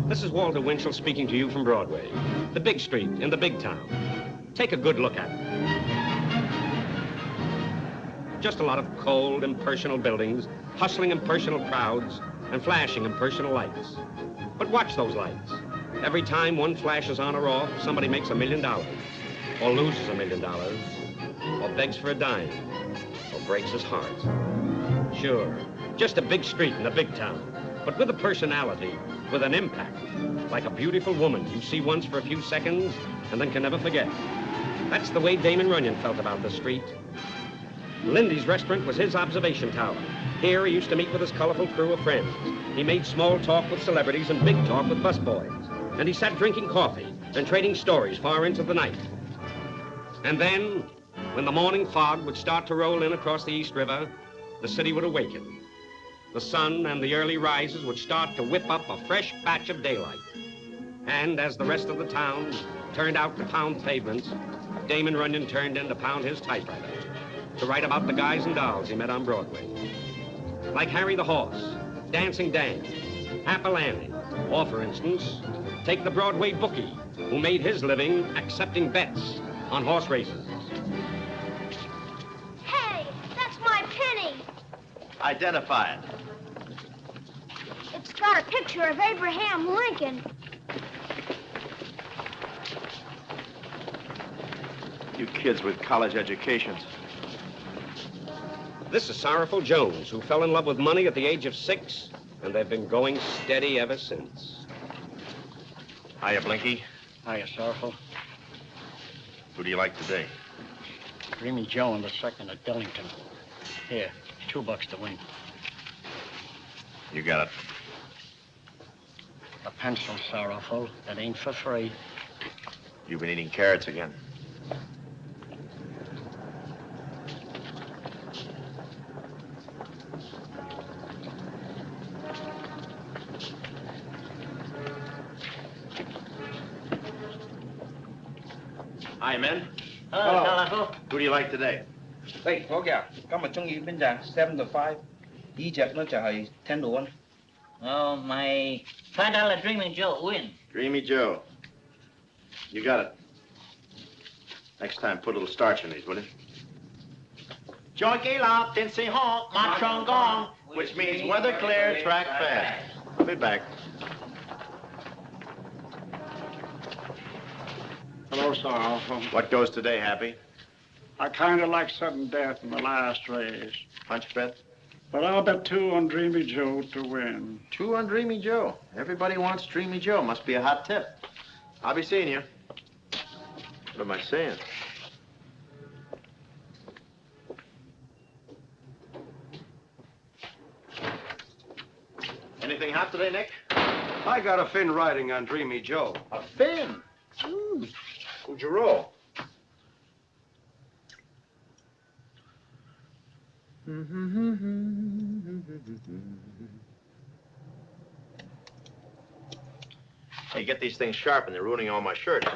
This is Walter Winchell speaking to you from Broadway, the big street in the big town. Take a good look at it. Just a lot of cold, impersonal buildings, hustling impersonal crowds, and flashing impersonal lights. But watch those lights. Every time one flashes on or off, somebody makes $1 million, or loses $1 million, or begs for a dime, or breaks his heart. Sure, just a big street in a big town, but with a personality, with an impact, like a beautiful woman you see once for a few seconds and then can never forget. That's the way Damon Runyon felt about the street. Lindy's restaurant was his observation tower. Here he used to meet with his colorful crew of friends. He made small talk with celebrities and big talk with busboys. And he sat drinking coffee and trading stories far into the night. And then, when the morning fog would start to roll in across the East River, the city would awaken. The sun and the early rises would start to whip up a fresh patch of daylight. And as the rest of the town turned out to pound pavements, Damon Runyon turned in to pound his typewriter, to write about the guys and dolls he met on Broadway. Like Harry the Horse, Dancing Dan, Apple Annie, or, for instance, take the Broadway bookie, who made his living accepting bets on horse races. Hey, that's my penny. Identify it. It's got a picture of Abraham Lincoln. You kids with college educations. This is Sorrowful Jones, who fell in love with money at the age of 6, and they've been going steady ever since. Hiya, Blinky. Hiya, Sorrowful. Who do you like today? Dreamy Joe in the second at Dillington. Here, $2 to win. You got it. A pencil, Sorrowful. That ain't for free. You've been eating carrots again. Hi, men. Hello, Sorrowful. Who do you like today? 喂，我嘅，今日中意邊隻？7 to 5，呢隻咧就係10 to 1。Oh, my $5 Dreaming Joe win. Dreamy Joe. You got it. Next time, put a little starch in these, will you? Joy Gala, Tinsy Hall, March on Gong, which means weather clear, track fast. I'll be back. Hello, Sorrowful. What goes today, Happy? I kind of like sudden death in the last race. Punch bet? But I'll bet 2 on Dreamy Joe to win. 2 on Dreamy Joe. Everybody wants Dreamy Joe. Must be a hot tip. I'll be seeing you. What am I saying? Anything hot today, Nick? I got a fin riding on Dreamy Joe. A fin? Who'd you roll? Hey, get these things sharp and they're ruining all my shirts.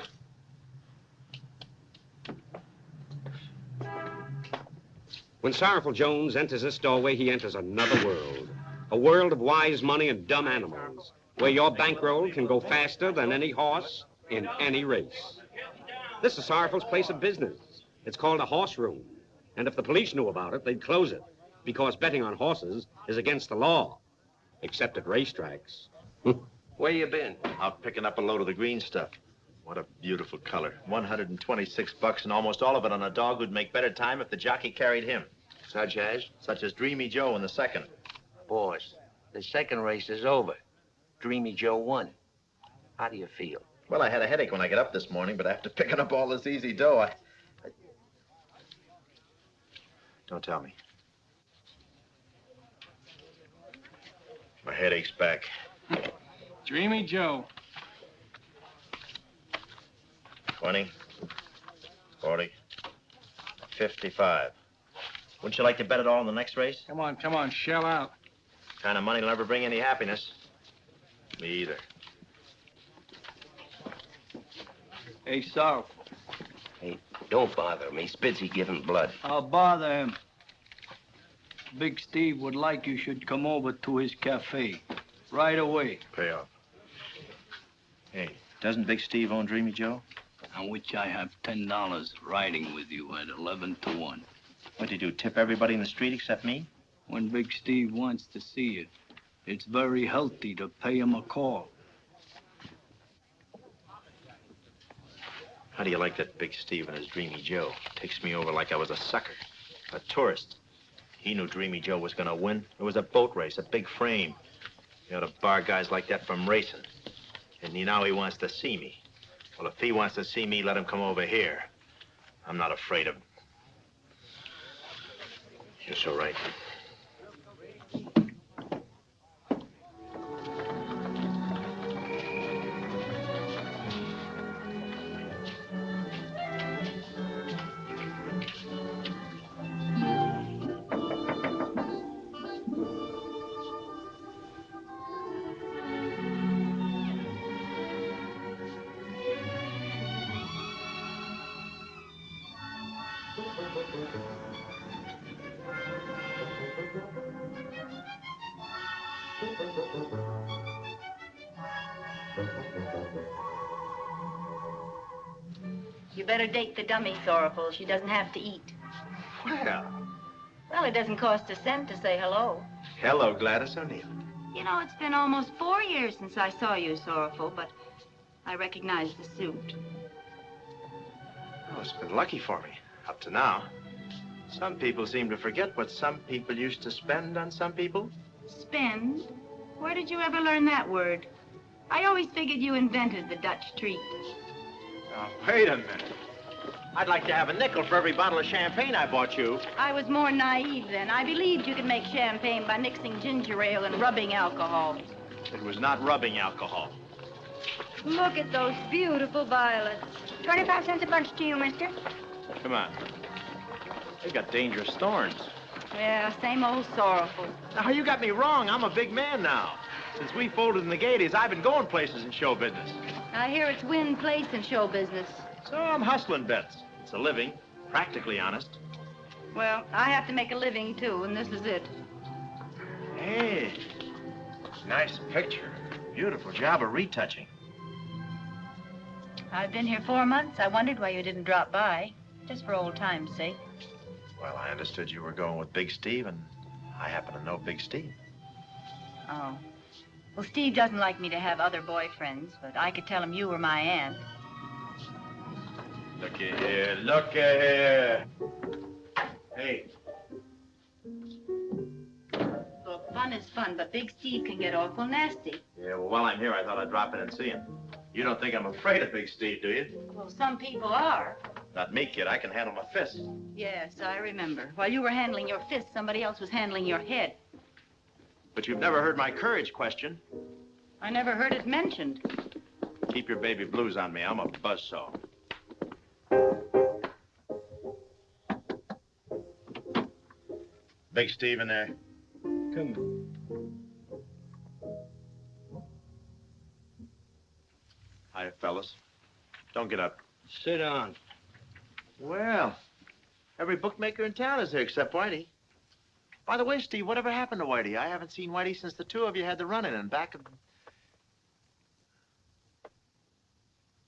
When Sorrowful Jones enters this doorway, he enters another world. A world of wise money and dumb animals, where your bankroll can go faster than any horse in any race. This is Sorrowful's place of business. It's called a horse room. And if the police knew about it, they'd close it, because betting on horses is against the law, except at racetracks. Where you been? Out picking up a load of the green stuff. What a beautiful color. $126 and almost all of it on a dog who'd make better time if the jockey carried him. Such as? Such as Dreamy Joe in the second. Boss, the second race is over. Dreamy Joe won. How do you feel? Well, I had a headache when I got up this morning, but after picking up all this easy dough, I... Don't tell me. My headache's back. Dreamy Joe. 20, 40, 55. Wouldn't you like to bet it all in the next race? Come on, shell out. Kind of money will never bring any happiness. Me either. Hey, Sorrowful. Hey, don't bother me. Spitzy giving blood. I'll bother him. Big Steve would like you should come over to his cafe. Right away. Pay off. Hey, doesn't Big Steve own Dreamy Joe? On which I have $10 riding with you at 11 to 1. What'd you do, tip everybody in the street except me? When Big Steve wants to see you, it's very healthy to pay him a call. How do you like that Big Steve and his Dreamy Joe? Takes me over like I was a sucker, a tourist. He knew Dreamy Joe was gonna win. It was a boat race, a big frame. You ought to bar guys like that from racing. And now he wants to see me. Well, if he wants to see me, let him come over here. I'm not afraid of him. You're so right. You better date the dummy, Sorrowful. She doesn't have to eat. Well, it doesn't cost a cent to say hello. Hello, Gladys O'Neill. You know, it's been almost 4 years since I saw you, Sorrowful, but I recognize the suit. Oh, it's been lucky for me, up to now. Some people seem to forget what some people used to spend on some people. Spend? Where did you ever learn that word? I always figured you invented the Dutch treat. Now, wait a minute. I'd like to have a nickel for every bottle of champagne I bought you. I was more naive then. I believed you could make champagne by mixing ginger ale and rubbing alcohol. It was not rubbing alcohol. Look at those beautiful violets. 25 cents a bunch to you, mister. Come on. They've got dangerous thorns. Yeah, same old Sorrowful. Now, you got me wrong. I'm a big man now. Since we folded in the Gaieties, I've been going places in show business. I hear it's win place in show business. So I'm hustling bets. It's a living, practically honest. Well, I have to make a living, too, and this is it. Hey, nice picture. Beautiful job of retouching. I've been here 4 months. I wondered why you didn't drop by, just for old time's sake. Well, I understood you were going with Big Steve, and I happen to know Big Steve. Oh. Well, Steve doesn't like me to have other boyfriends, but I could tell him you were my aunt. Looky here, looky here. Hey. Look, fun is fun, but Big Steve can get awful nasty. Yeah, well, while I'm here, I thought I'd drop in and see him. You don't think I'm afraid of Big Steve, do you? Well, some people are. Not me, kid. I can handle my fists. Yes, I remember. While you were handling your fist, somebody else was handling your head. But you've never heard my courage question. I never heard it mentioned. Keep your baby blues on me. I'm a buzzsaw. Big Steve in there. Come. Hi, fellas. Don't get up. Sit down. Well, every bookmaker in town is here except Whitey. By the way, Steve, whatever happened to Whitey? I haven't seen Whitey since the two of you had the run-in and back of...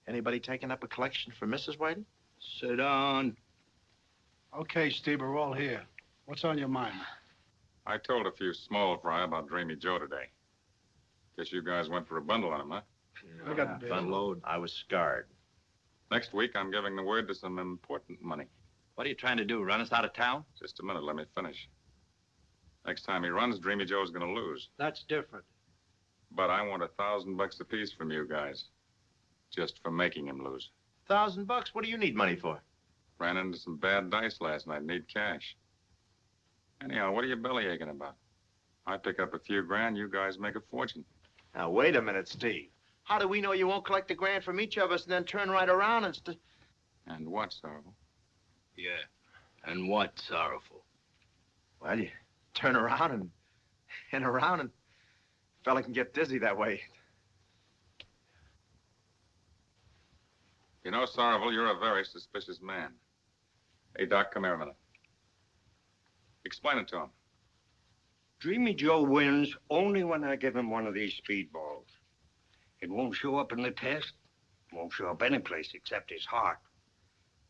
Anybody taking up a collection for Mrs. Whitey? Sit down. Okay, Steve, we're all here. What's on your mind? I told a few small fry about Dreamy Joe today. Guess you guys went for a bundle on him, huh? I got the Unload. I was scarred. Next week, I'm giving the word to some important money. What are you trying to do, run us out of town? Just a minute, let me finish. Next time he runs, Dreamy Joe's gonna lose. That's different. But I want $1,000 apiece from you guys. Just for making him lose. $1,000? What do you need money for? Ran into some bad dice last night, need cash. Anyhow, what are you bellyaching about? I pick up a few grand, you guys make a fortune. Now, wait a minute, Steve. How do we know you won't collect a grand from each of us and then turn right around and And what, Sorrowful? Yeah. And what, Sorrowful? Well, you turn around and around, and a fella can get dizzy that way. You know, Sorrowful, you're a very suspicious man. Hey, Doc, come here a minute. Explain it to him. Dreamy Joe wins only when I give him one of these speedballs. It won't show up in the test. Won't show up any place except his heart.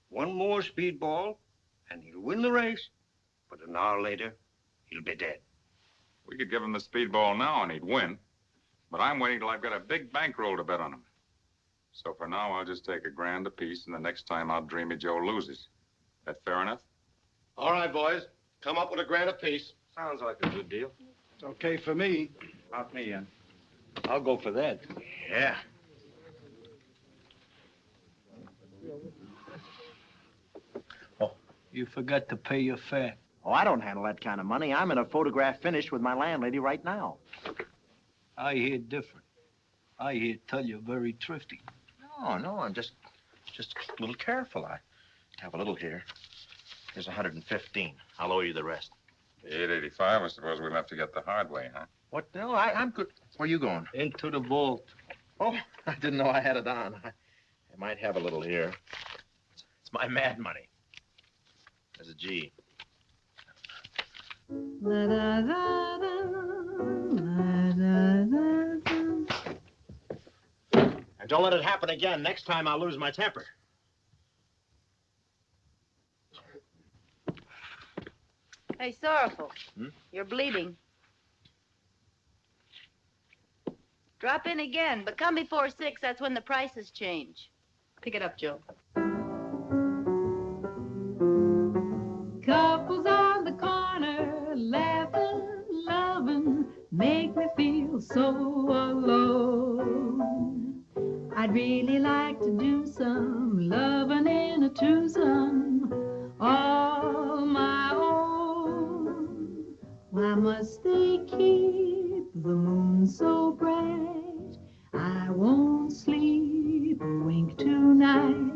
One more speedball, and he'll win the race. But an hour later, he'll be dead. We could give him the speedball now and he'd win. But I'm waiting till I've got a big bankroll to bet on him. So for now, I'll just take $1,000 apiece, and the next time out, Dreamy Joe loses. That fair enough? All right, boys. Come up with $1,000 apiece. Sounds like a good deal. It's okay for me. Not me, I'll go for that. Yeah. You forgot to pay your fare. Oh, I don't handle that kind of money. I'm in a photograph finish with my landlady right now. I hear different. I hear tell you're very thrifty. No, I'm just a little careful. I have a little here. Here's 115. I'll owe you the rest. The 885, I suppose we'll have to get the hard way, huh? What? No, I'm good. Where are you going? Into the vault. Oh, I didn't know I had it on. I might have a little here. It's my mad money. There's a G. And don't let it happen again. Next time I'll lose my temper. Hey, Sorrowful. Hmm? You're bleeding. Drop in again, but come before 6. That's when the prices change. Pick it up, Joe. Couples on the corner, laughing, loving, make me feel so alone. I'd really like to do some loving in a twosome, all my own. Why must they keep the moon so bright? I won't sleep a wink tonight.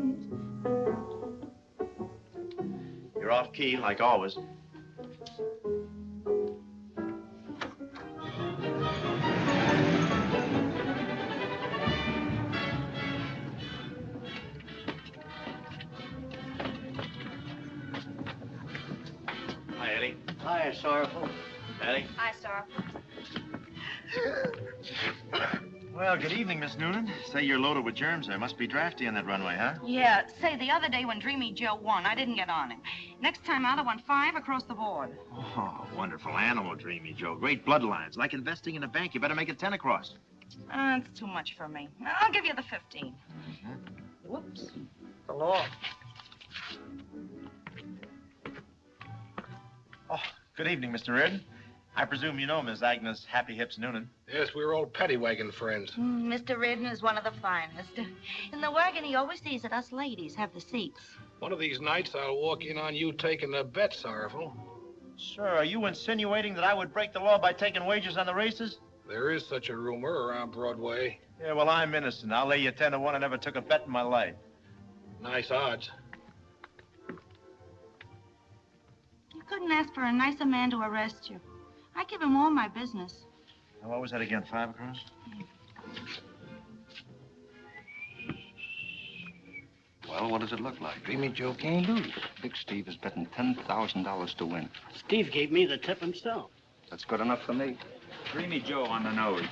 You're off key, like always. Hi, Eddie. Hi, Sorrowful. Eddie. Hi, Sorrowful. Well, good evening, Miss Noonan. Say you're loaded with germs there. Must be drafty on that runway, huh? Yeah, say, the other day when Dreamy Joe won, I didn't get on him. Next time out, I won 5 across the board. Oh, wonderful animal, Dreamy Joe. Great bloodlines. Like investing in a bank. You better make it 10 across. It's too much for me. I'll give you the 15. Whoops. The law. Oh, good evening, Mr. Reardon. I presume you know Miss Agnes Happy Hips Noonan. Yes, we were old paddy wagon friends. Mr. Reardon is one of the finest. In the wagon, he always sees that us ladies have the seats. One of these nights, I'll walk in on you taking the bet, Sorrowful. Sir, are you insinuating that I would break the law by taking wagers on the races? There is such a rumor around Broadway. Yeah, well, I'm innocent. I'll lay you 10 to 1. I never took a bet in my life. Nice odds. You couldn't ask for a nicer man to arrest you. I give him all my business. Now, what was that again, 5 across? Well, what does it look like? Dreamy Joe can't lose. Big Steve is betting $10,000 to win. Steve gave me the tip himself. That's good enough for me. Dreamy Joe on the nose.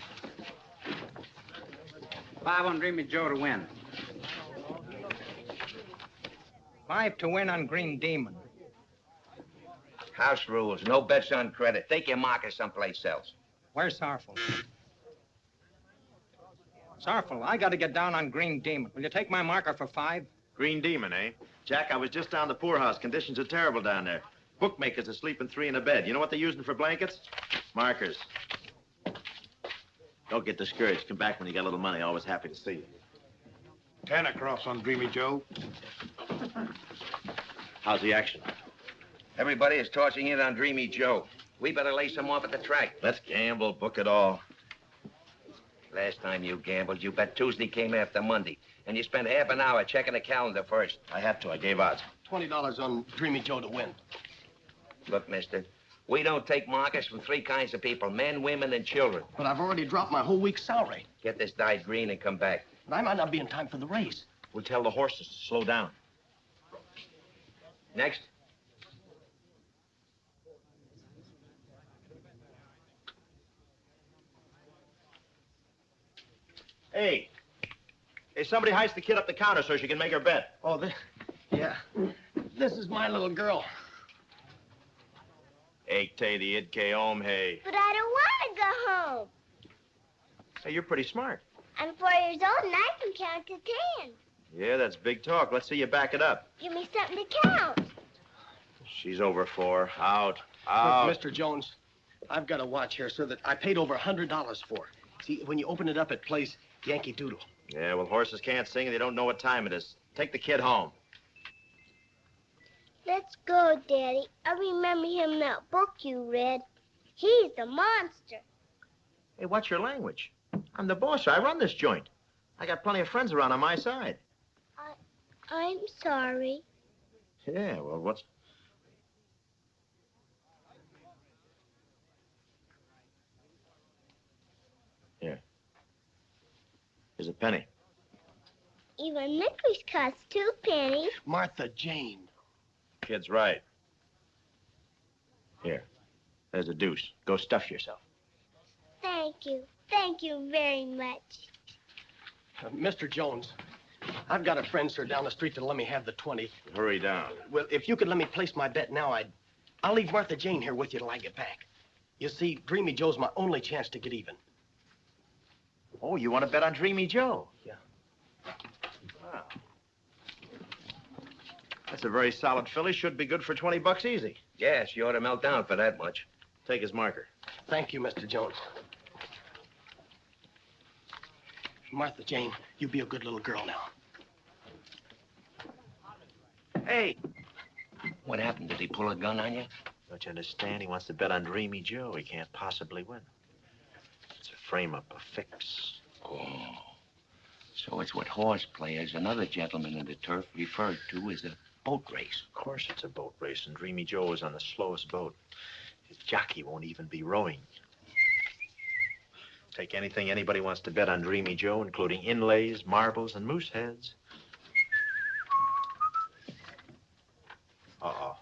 5 on Dreamy Joe to win. 5 to win on Green Demon. House rules, no bets on credit. Take your marker someplace else. Where's Sorrowful? Sorrowful, I got to get down on Green Demon. Will you take my marker for 5? Green Demon, eh? Jack, I was just down the poorhouse. Conditions are terrible down there. Bookmakers are sleeping 3 in a bed. You know what they're using for blankets? Markers. Don't get discouraged. Come back when you got a little money. Always happy to see you. 10 across on Dreamy Joe. How's the action? Everybody is tossing in on Dreamy Joe. We better lay some off at the track. Let's gamble. Book it all. Last time you gambled, you bet Tuesday came after Monday. And you spent half an hour checking the calendar first. I had to. I gave odds. $20 on Dreamy Joe to win. Look, mister, we don't take markers from 3 kinds of people, men, women, and children. But I've already dropped my whole week's salary. Get this dyed green and come back. And I might not be in time for the race. We'll tell the horses to slow down. Next. Hey. Hey, somebody heist the kid up the counter so she can make her bet. Oh, yeah. This is my little girl. Ekte the idke om hey. But I don't want to go home. Hey, you're pretty smart. I'm 4 years old and I can count to 10. Yeah, that's big talk. Let's see you back it up. Give me something to count. She's over 4. Out. Look, Mr. Jones, I've got a watch here, sir, that I paid over $100 for. See, when you open it up, it plays Yankee Doodle. Yeah, well, horses can't sing and they don't know what time it is. Take the kid home. Let's go, Daddy. I remember him in that book you read. He's the monster. Hey, what's your language? I'm the boss. I run this joint. I got plenty of friends around on my side. I'm sorry. Yeah, well, what's... Here. Here's a penny. Even licorice costs 2 pennies. Martha Jane. Kid's right. Here. There's a deuce. Go stuff yourself. Thank you. Thank you very much. Mr. Jones, I've got a friend, sir, down the street that'll let me have the 20. Hurry down. Well, if you could let me place my bet now, I'll leave Martha Jane here with you till I get back. You see, Dreamy Joe's my only chance to get even. Oh, you want to bet on Dreamy Joe? Yeah. Wow. That's a very solid filly. Should be good for 20 bucks easy. Yeah, she ought to melt down for that much. Take his marker. Thank you, Mr. Jones. Martha Jane, you be a good little girl now. Hey! What happened? Did he pull a gun on you? Don't you understand? He wants to bet on Dreamy Joe. He can't possibly win. It's a frame-up, a fix. Oh. So it's what horse players and other gentlemen in the turf referred to as a boat race. Of course it's a boat race, and Dreamy Joe is on the slowest boat. His jockey won't even be rowing. Take anything anybody wants to bet on Dreamy Joe, including inlays, marbles, and moose heads. Uh-oh.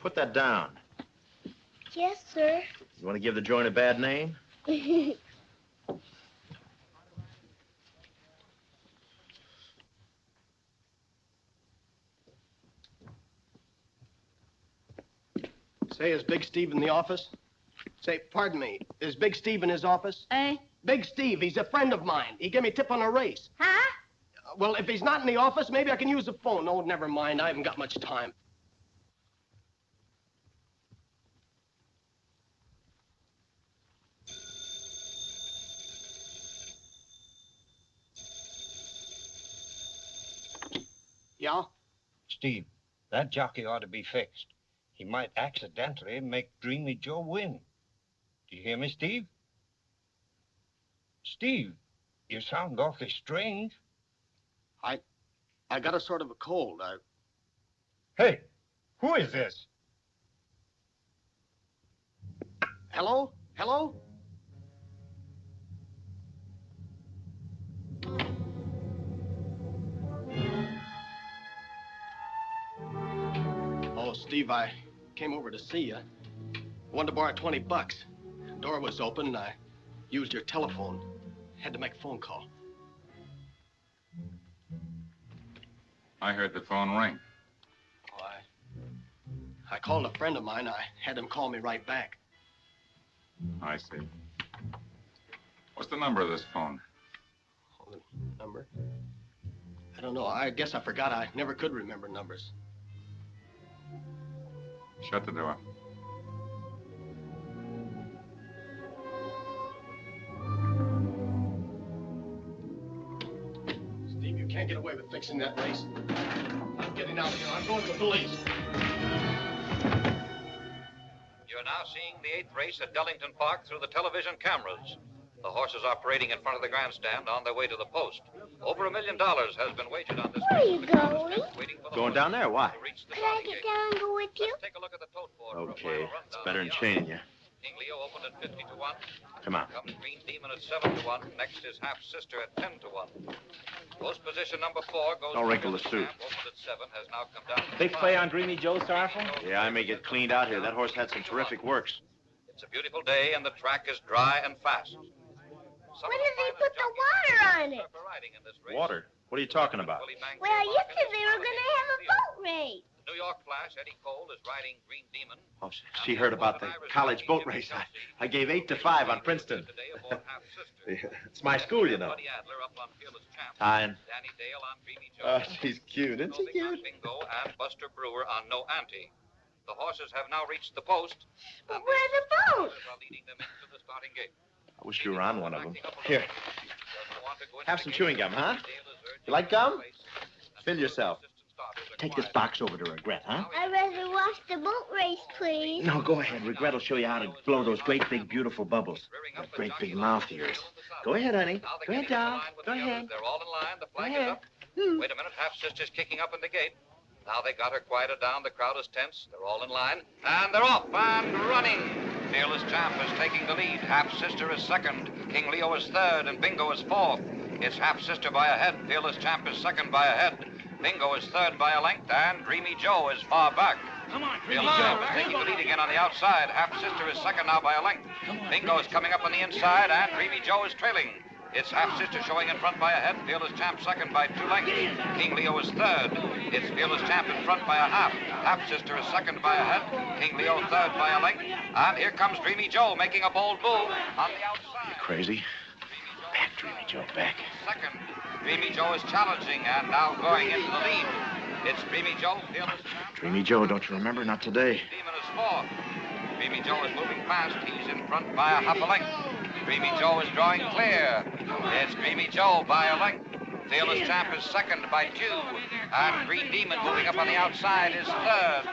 Put that down. Yes, sir. You want to give the joint a bad name? Say, is Big Steve in the office? Say, pardon me, is Big Steve in his office? Eh? Big Steve, he's a friend of mine. He gave me a tip on a race. Huh? Well, if he's not in the office, maybe I can use the phone. No, never mind. I haven't got much time. Yeah? Steve, that jockey ought to be fixed. He might accidentally make Dreamy Joe win. Do you hear me, Steve? Steve, you sound awfully strange. I got a sort of a cold. Hey, who is this? Hello? Hello? Oh, Steve, I came over to see you. Wanted to borrow 20 bucks. Door was open, and I used your telephone. Had to make a phone call. I heard the phone ring. Oh, I called a friend of mine. I had him call me right back. I see. What's the number of this phone? Oh, the number? I don't know. I guess I forgot. I never could remember numbers. Shut the door. Steve, you can't get away with fixing that race. I'm getting out of here. I'm going to the police. You're now seeing the 8th race at Dellington Park through the television cameras. The horses are parading in front of the grandstand on their way to the post. Over $1 million has been wagered on this Where are race. you going? Going down there, why? Could I get down and go with you? Take a look at the tote board. Okay, it's better than chaining you. King Leo opened at 50 to 1. Come on. Comes Green Demon at 7 to 1. Next is Half Sister at 10 to 1. Post position number 4 goes. Don't wrinkle the suit. Opened at 7 has now come down. To Big 5. play on Dreamy Joe, Sorrowful? Yeah, I may get cleaned out here. That horse had some terrific works. It's a beautiful day and the track is dry and fast. When did they put the water on it? Water? What are you talking about? Well, you said they were going to have a boat race. New York Flash Eddie Cole is riding Green Demon. Oh, she heard about the college boat race. I gave 8 to 5 on Princeton. It's my school, you know. Tyne. Oh, she's cute. Isn't she cute? Bingo and Buster Brewer on No Ante. The horses have now reached the post. But where are the boats? Leading them into the starting gate. I wish you were on one of them. Here. Have some chewing gum, huh? You like gum? Fill yourself. Take this box over to Regret, huh? I'd rather watch the boat race, please. No, go ahead. Regret will show you how to blow those great big beautiful bubbles. That great big mouth of yours. Go ahead, honey. Go ahead, doll. Go ahead. They're all in line. The flag is up. Wait a minute. Half-sister's kicking up in the gate. Now they got her quieted down. The crowd is tense. They're all in line. And they're off and running. Fearless Champ is taking the lead. Half-sister is second. King Leo is third, and Bingo is fourth. It's Half-sister by a head. Fearless Champ is second by a head. Bingo is third by a length, and Dreamy Joe is far back. Come on, Fearless Champ is taking the lead again on the outside. Half-sister is second now by a length. Bingo is coming up on the inside, and Dreamy Joe is trailing. It's Half-sister showing in front by a head. Fearless Champ second by 2 lengths. King Leo is third. It's Fearless Champ in front by a half. Half-sister is second by a head. King Leo third by a length. And here comes Dreamy Joe making a bold move on the outside. You crazy? Back, Dreamy Joe, back. Second. Dreamy Joe is challenging and now going into the lead. It's Dreamy Joe, Fearless Champ. Dreamy Joe, don't you remember? Not today. Demon is fourth. Dreamy Joe is moving fast. He's in front by a half a length. Dreamy Joe is drawing clear. It's Dreamy Joe by a length. Fearless Champ is second by 2. And Green Demon moving up on the outside is third.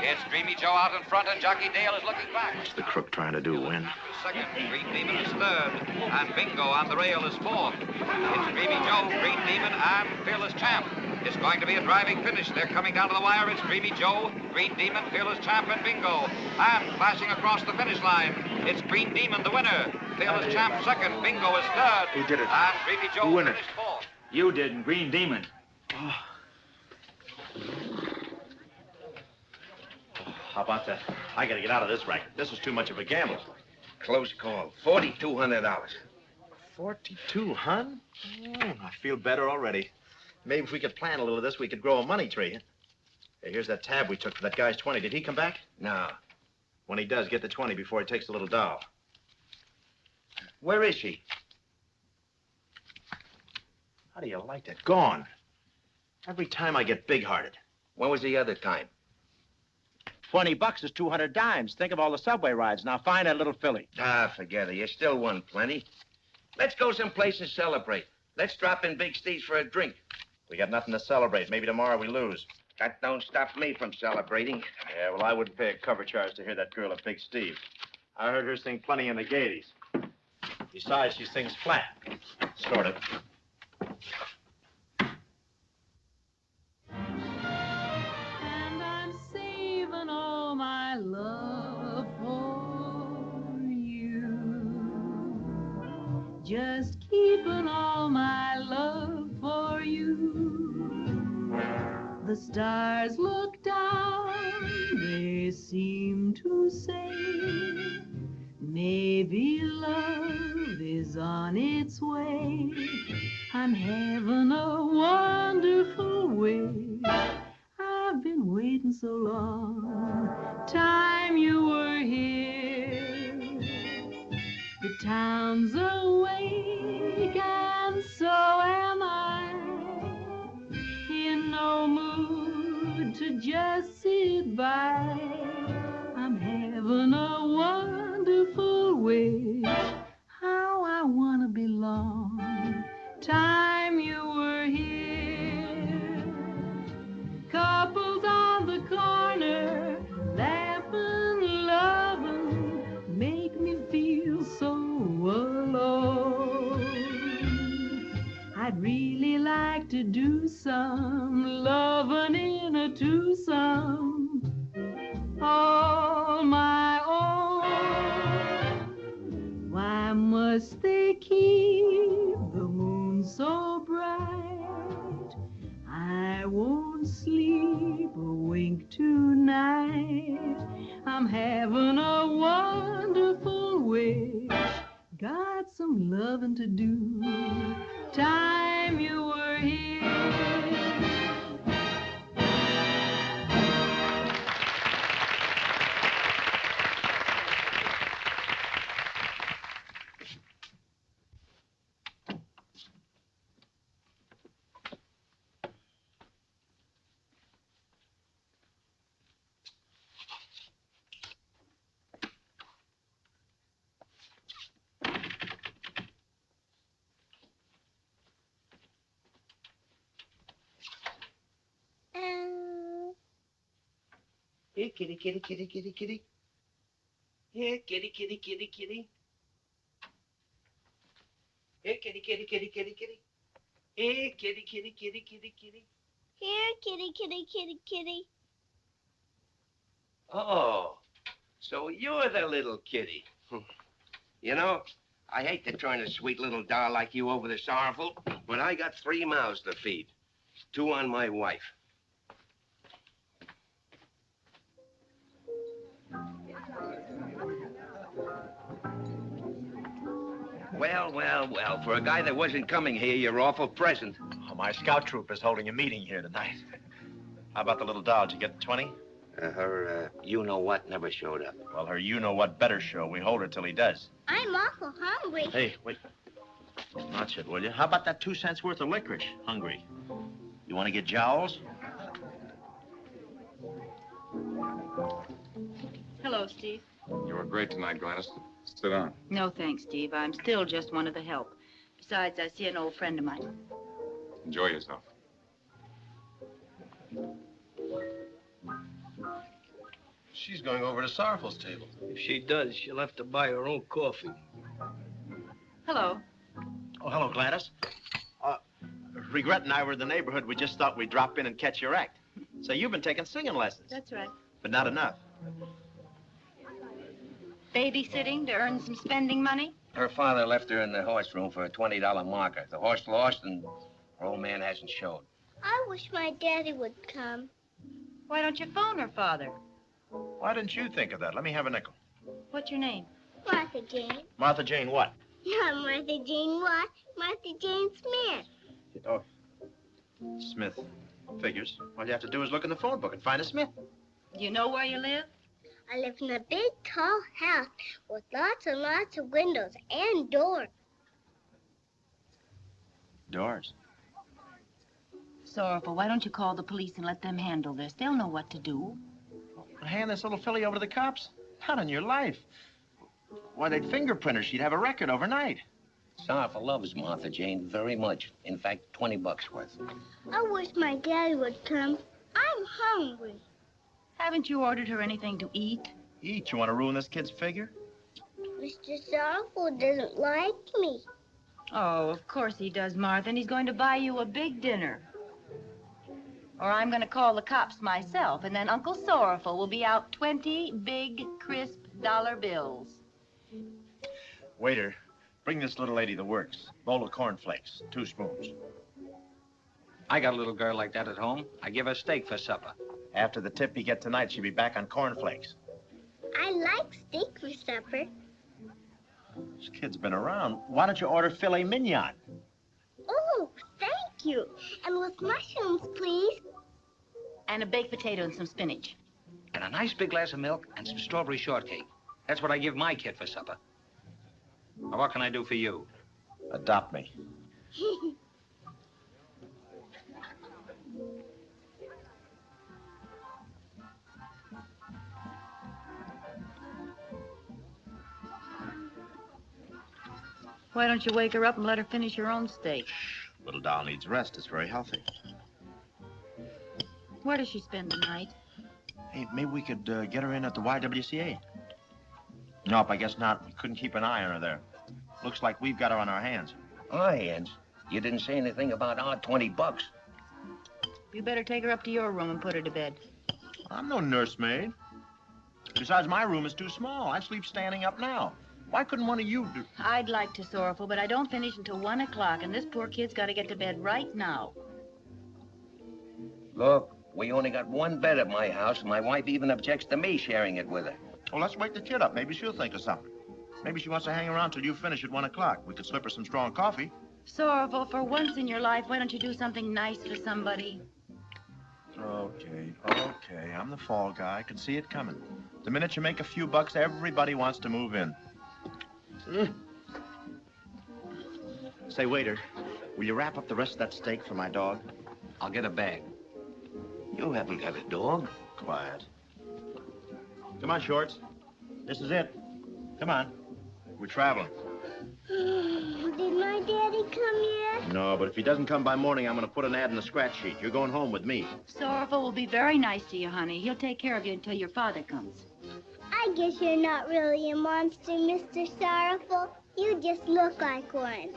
It's Dreamy Joe out in front, and Jockey Dale is looking back. What's the crook trying to do, win? Second, Green Demon is third, and Bingo on the rail is fourth. It's Dreamy Joe, Green Demon, and Fearless Champ. It's going to be a driving finish. They're coming down to the wire. It's Dreamy Joe, Green Demon, Fearless Champ, and Bingo. And flashing across the finish line, it's Green Demon, the winner. Fearless Champ second, Bingo is third. Who did it? And Dreamy Joe Who won it? finished fourth. You did, and Green Demon. How about that? I gotta get out of this racket. This is too much of a gamble. Close call. $4,200. 42, hun? I feel better already. Maybe if we could plan a little of this, we could grow a money tree. Hey, here's that tab we took for that guy's 20. Did he come back? No. When he does, get the 20 before he takes the little doll. Where is she? How do you like that? Gone. Every time I get big-hearted. When was the other time? $20 is 200 dimes. Think of all the subway rides. Now find that little filly. Ah, forget it. You still won plenty. Let's go someplace and celebrate. Let's drop in Big Steve's for a drink. We got nothing to celebrate. Maybe tomorrow we lose. That don't stop me from celebrating. Yeah, well, I wouldn't pay a cover charge to hear that girl at Big Steve's. I heard her sing plenty in the Gaieties. Besides, she sings flat. Sort of. And I'm saving all my love for you. Just keeping all my love for you. The stars look down, they seem to say, maybe love is on its way. I'm having a wonderful wish. I've been waiting so long. Time you were here. The town's awake and so am I. In no mood to just sit by. I'm having a wonderful wish. How I wanna belong. Time you were here. Couples on the corner, laughing, loving, make me feel so alone. I'd really like to do some loving in a twosome, all my own. Why must they keep the moon so bright? I won't sleep a wink tonight. I'm having a wonderful wish. got some loving to do. Time you were here. Here, kitty, kitty, kitty, kitty, kitty. Here, kitty, kitty, kitty, kitty. Here, kitty, kitty, kitty, kitty, kitty. Here, kitty, kitty, kitty, kitty, kitty. Here, kitty, kitty, kitty, kitty. Oh, so you're the little kitty. You know, I hate to turn a sweet little doll like you over the sorrowful, but I got 3 mouths to feed. 2 on my wife. Well, well, well, for a guy that wasn't coming here, you're awful present. Oh, my scout troop is holding a meeting here tonight. How about the little doll? Did you get the 20? Her you-know-what never showed up. Well, her you-know-what better show. We hold her till he does. I'm awful hungry. Hey, wait. Watch it, will you? How about that 2 cents worth of licorice? Hungry. You want to get jowls? Hello, Steve. You were great tonight, Gladys. Sit down. No, thanks, Steve. I'm still just one of the help. Besides, I see an old friend of mine. Enjoy yourself. She's going over to Sorrowful's table. If she does, she'll have to buy her own coffee. Hello. Oh, hello, Gladys. Regret and I were in the neighborhood. We just thought we'd drop in and catch your act. So you've been taking singing lessons. That's right. But not enough. Babysitting to earn some spending money? Her father left her in the horse room for a $20 marker. The horse lost, and her old man hasn't showed. I wish my daddy would come. Why don't you phone her father? Why didn't you think of that? Let me have a nickel. What's your name? Martha Jane. Martha Jane what? Not Martha Jane what? Martha Jane Smith. Oh, Smith. Figures. All you have to do is look in the phone book and find a Smith. Do you know where you live? I live in a big, tall house with lots and lots of windows and doors. Doors. Sorrowful, why don't you call the police and let them handle this? They'll know what to do. Hand this little filly over to the cops? Not on your life. Why, they'd fingerprint her. She'd have a record overnight. Sorrowful loves Martha Jane very much. In fact, $20 worth. I wish my daddy would come. I'm hungry. Haven't you ordered her anything to eat? Eat? You want to ruin this kid's figure? Mr. Sorrowful doesn't like me. Oh, of course he does, Martha, and he's going to buy you a big dinner. Or I'm going to call the cops myself, and then Uncle Sorrowful will be out 20 big, crisp dollar bills. Waiter, bring this little lady the works. Bowl of cornflakes, 2 spoons. I got a little girl like that at home. I give her steak for supper. After the tip you get tonight, she'll be back on cornflakes. I like steak for supper. This kid's been around. Why don't you order filet mignon? Oh, thank you. And with mushrooms, please. And a baked potato and some spinach. And a nice big glass of milk and some strawberry shortcake. That's what I give my kid for supper. Now, what can I do for you? Adopt me. Why don't you wake her up and let her finish her own steak? Little doll needs rest. It's very healthy. Where does she spend the night? Hey, maybe we could get her in at the YWCA. Nope, I guess not. We couldn't keep an eye on her there. Looks like we've got her on our hands. Our hands? You didn't say anything about our $20. You better take her up to your room and put her to bed. I'm no nursemaid. Besides, my room is too small. I sleep standing up now. Why couldn't one of you do... I'd like to, Sorrowful, but I don't finish until 1 o'clock, and this poor kid's got to get to bed right now. Look, we only got 1 bed at my house, and my wife even objects to me sharing it with her. Well, let's wake the kid up. Maybe she'll think of something. Maybe she wants to hang around till you finish at 1 o'clock. We could slip her some strong coffee. Sorrowful, for once in your life, why don't you do something nice for somebody? Okay. I'm the fall guy. I can see it coming. The minute you make a few bucks, everybody wants to move in. Say, waiter, will you wrap up the rest of that steak for my dog? I'll get a bag. You haven't got a dog. Quiet. Come on, Shorts. This is it. Come on. We're traveling. Did my daddy come yet? No, but if he doesn't come by morning, I'm going to put an ad in the scratch sheet. You're going home with me. Sorrowful will be very nice to you, honey. He'll take care of you until your father comes. I guess you're not really a monster, Mr. Sorrowful. You just look like one.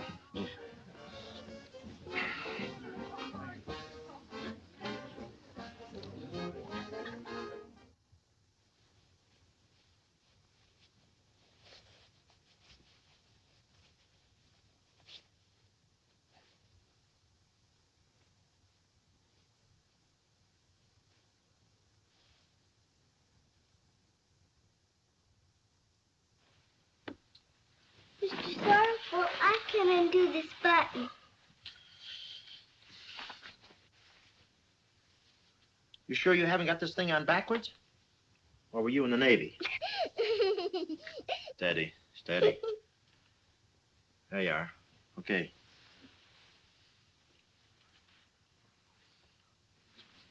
Mr. Sorrowful, I can undo this button. You sure you haven't got this thing on backwards? Or were you in the Navy? Steady, steady. There you are. Okay.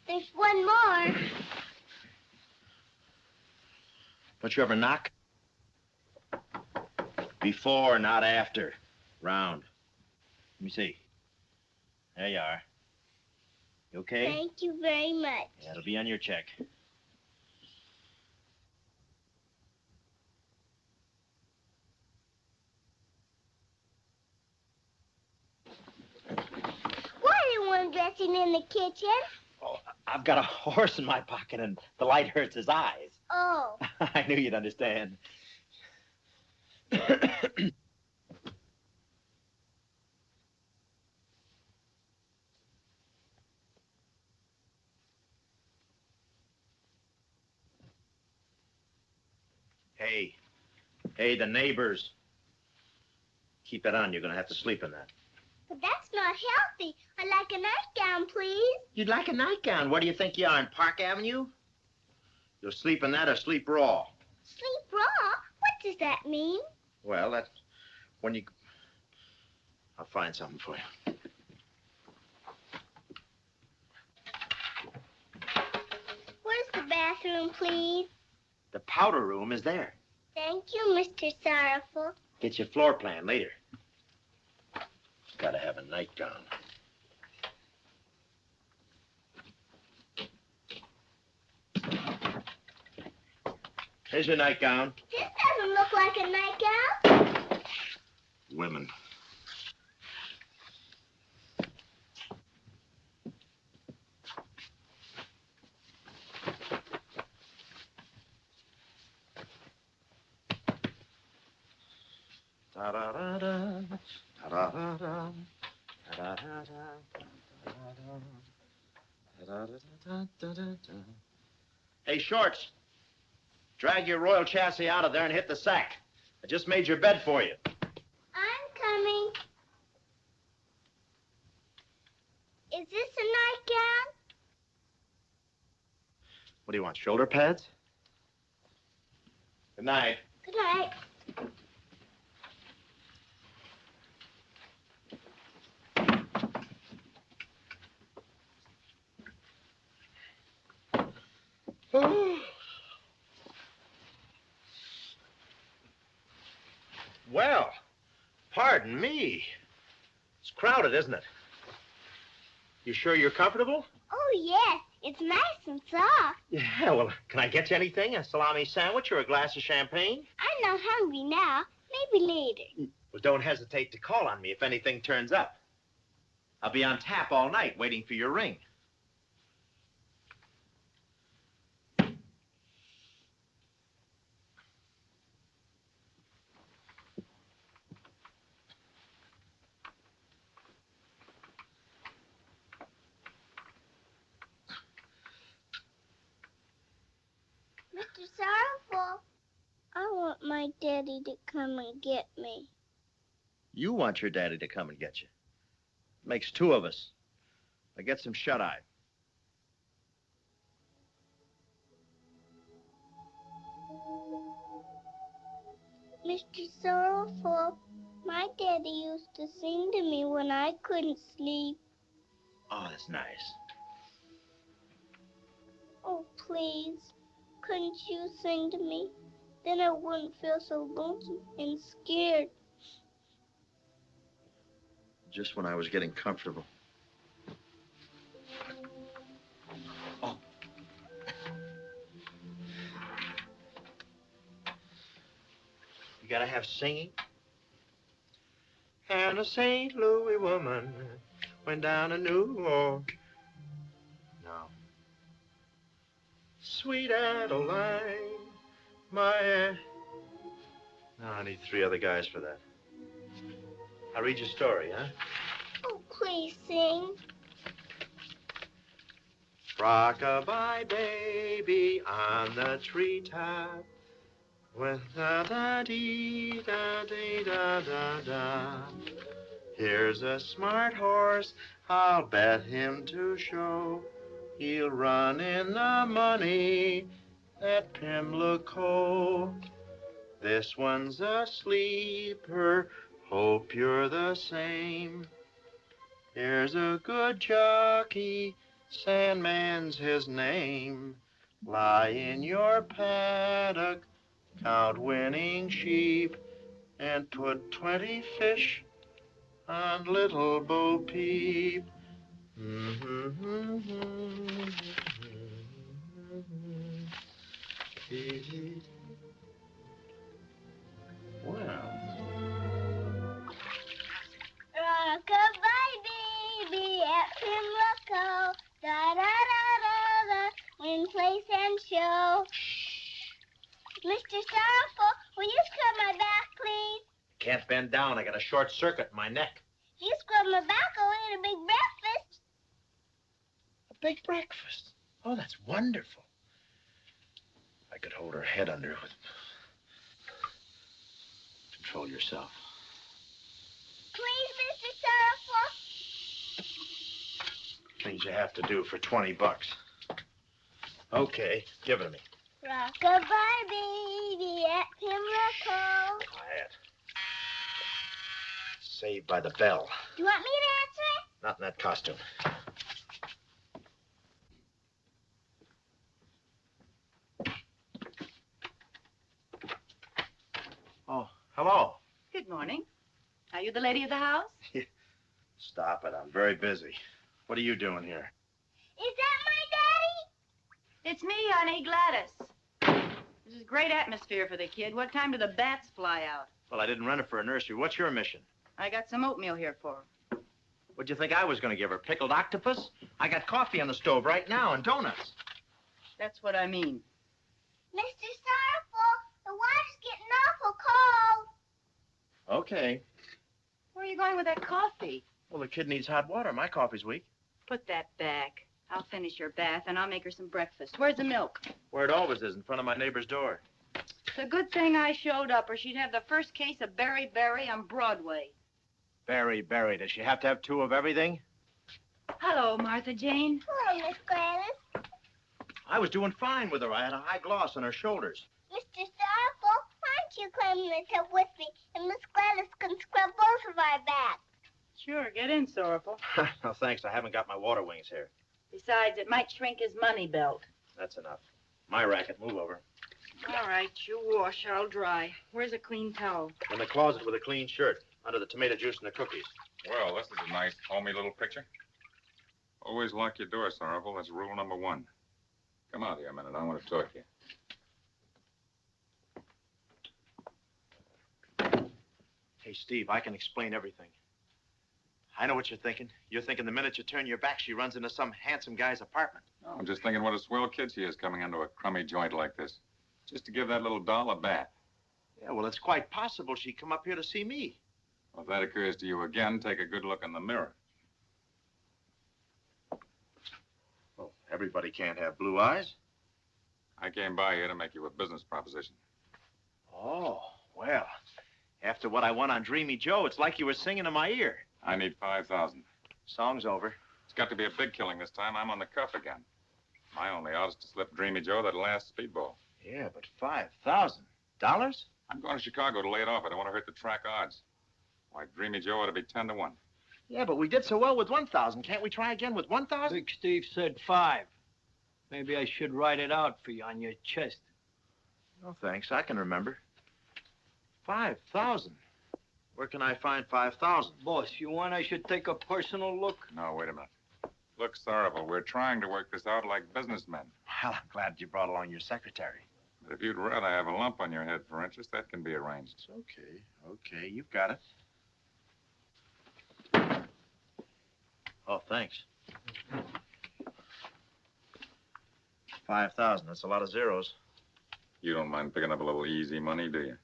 There's one more. Don't you ever knock? Before, not after. Round. Let me see. There you are. You okay? Thank you very much. Yeah, it'll be on your check. Why are you undressing in the kitchen? Oh, I've got a horse in my pocket and the light hurts his eyes. Oh. I knew you'd understand. Hey, the neighbors. Keep that on. You're going to have to sleep in that. But that's not healthy. I'd like a nightgown, please. You'd like a nightgown. Where do you think you are, in Park Avenue? You'll sleep in that or sleep raw. Sleep raw? What does that mean? Well, that's when you... I'll find something for you. Where's the bathroom, please? The powder room is there. Thank you, Mr. Sorrowful. Get your floor plan later. Gotta have a nightgown. Here's your nightgown. This doesn't look like a nightgown. Women. Da-da-da-da, da-da-da-da, da-da-da-da, da-da-da-da-da-da-da. Hey, Shorts, drag your royal chassis out of there and hit the sack. I just made your bed for you. I'm coming. Is this a nightgown? What do you want, shoulder pads? Good night. Good night. Well, pardon me. It's crowded, isn't it? You sure you're comfortable? Oh, yes. It's nice and soft. Yeah, well, can I get you anything? A salami sandwich or a glass of champagne? I'm not hungry now. Maybe later. Well, don't hesitate to call on me if anything turns up. I'll be on tap all night waiting for your ring. Mr. Sorrowful, I want my my daddy to come and get me. You want your daddy to come and get you. Makes two of us. Now get some shut-eye. Mr. Sorrowful, my daddy used to sing to me when I couldn't sleep. Oh, that's nice. Oh, please, couldn't you sing to me? Then I wouldn't feel so lonesome and scared. Just when I was getting comfortable. Oh. You gotta have singing. And a St. Louis woman went down to New Orleans. No. Sweet Adeline, my... No, I need three other guys for that. I'll read your story, huh? Oh, please sing. Rock-a-bye baby on the treetop with da-da-dee-da-dee-da-da-da. Here's a smart horse, I'll bet him to show. He'll run in the money at Pimlico. This one's a sleeper, hope you're the same. Here's a good jockey, Sandman's his name. Lie in your paddock, count winning sheep, and put 20 fish on Little Bo Peep. Well. Rock-a-bye, baby, at Pimlico. Da-da-da-da-da, win, place, and show. Mr. Sorrowful, will you scrub my back, please? Can't bend down. I got a short circuit in my neck. If you scrub my back, I'll eat a big breakfast. A big breakfast? Oh, that's wonderful. I could hold her head under with... Control yourself. Please, Mr. Sorrowful. Things you have to do for 20 bucks. Okay, give it to me. Rock-a-bye, baby, at Pimlico. Quiet. Saved by the bell. Do you want me to answer it? Not in that costume. Oh, hello. Good morning. Are you the lady of the house? Stop it. I'm very busy. What are you doing here? Is that my daddy? It's me, honey, Gladys. This is great atmosphere for the kid. What time do the bats fly out? Well, I didn't rent her for a nursery. What's your mission? I got some oatmeal here for her. What'd you think I was going to give her? Pickled octopus? I got coffee on the stove right now and donuts. That's what I mean. Mr. Sorrowful, the water's getting awful cold. Okay. Where are you going with that coffee? Well, the kid needs hot water. My coffee's weak. Put that back. I'll finish your bath, and I'll make her some breakfast. Where's the milk? Where it always is, in front of my neighbor's door. It's a good thing I showed up, or she'd have the first case of berry on Broadway. Berry. Does she have to have two of everything? Hello, Martha Jane. Hello, Miss Gladys. I was doing fine with her. I had a high gloss on her shoulders. Mr. Sorrowful, why don't you climb in the tub with me, and Miss Gladys can scrub both of our backs? Sure, get in, Sorrowful. No, thanks. I haven't got my water wings here. Besides, it might shrink his money belt. That's enough. My racket. Move over. All right, you wash, I'll dry. Where's a clean towel? In the closet with a clean shirt, under the tomato juice and the cookies. Well, this is a nice, homey little picture. Always lock your door, Sorrowful. That's rule number 1. Come out here a minute. I want to talk to you. Hey, Steve, I can explain everything. I know what you're thinking. You're thinking the minute you turn your back, she runs into some handsome guy's apartment. No, I'm just thinking what a swell kid she is coming into a crummy joint like this. Just to give that little doll a bath. Yeah, well, it's quite possible she'd come up here to see me. Well, if that occurs to you again, take a good look in the mirror. Well, everybody can't have blue eyes. I came by here to make you a business proposition. Oh. Well, after what I won on Dreamy Joe, it's like you were singing in my ear. I need 5,000. Song's over. It's got to be a big killing this time. I'm on the cuff again. My only out is to slip Dreamy Joe that last speedball. Yeah, but $5,000? I'm going to Chicago to lay it off. I don't want to hurt the track odds. Why, Dreamy Joe ought to be 10 to 1. Yeah, but we did so well with 1,000. Can't we try again with 1,000? Big Steve said 5. Maybe I should write it out for you on your chest. No, thanks. I can remember. 5,000. Where can I find 5,000? Boss, you want I should take a personal look? No, wait a minute. Look, Sorrowful, we're trying to work this out like businessmen. Well, I'm glad you brought along your secretary. But if you'd rather have a lump on your head for interest, that can be arranged. It's okay. Okay, you've got it. Oh, thanks. 5,000. That's a lot of zeros. You don't mind picking up a little easy money, do you?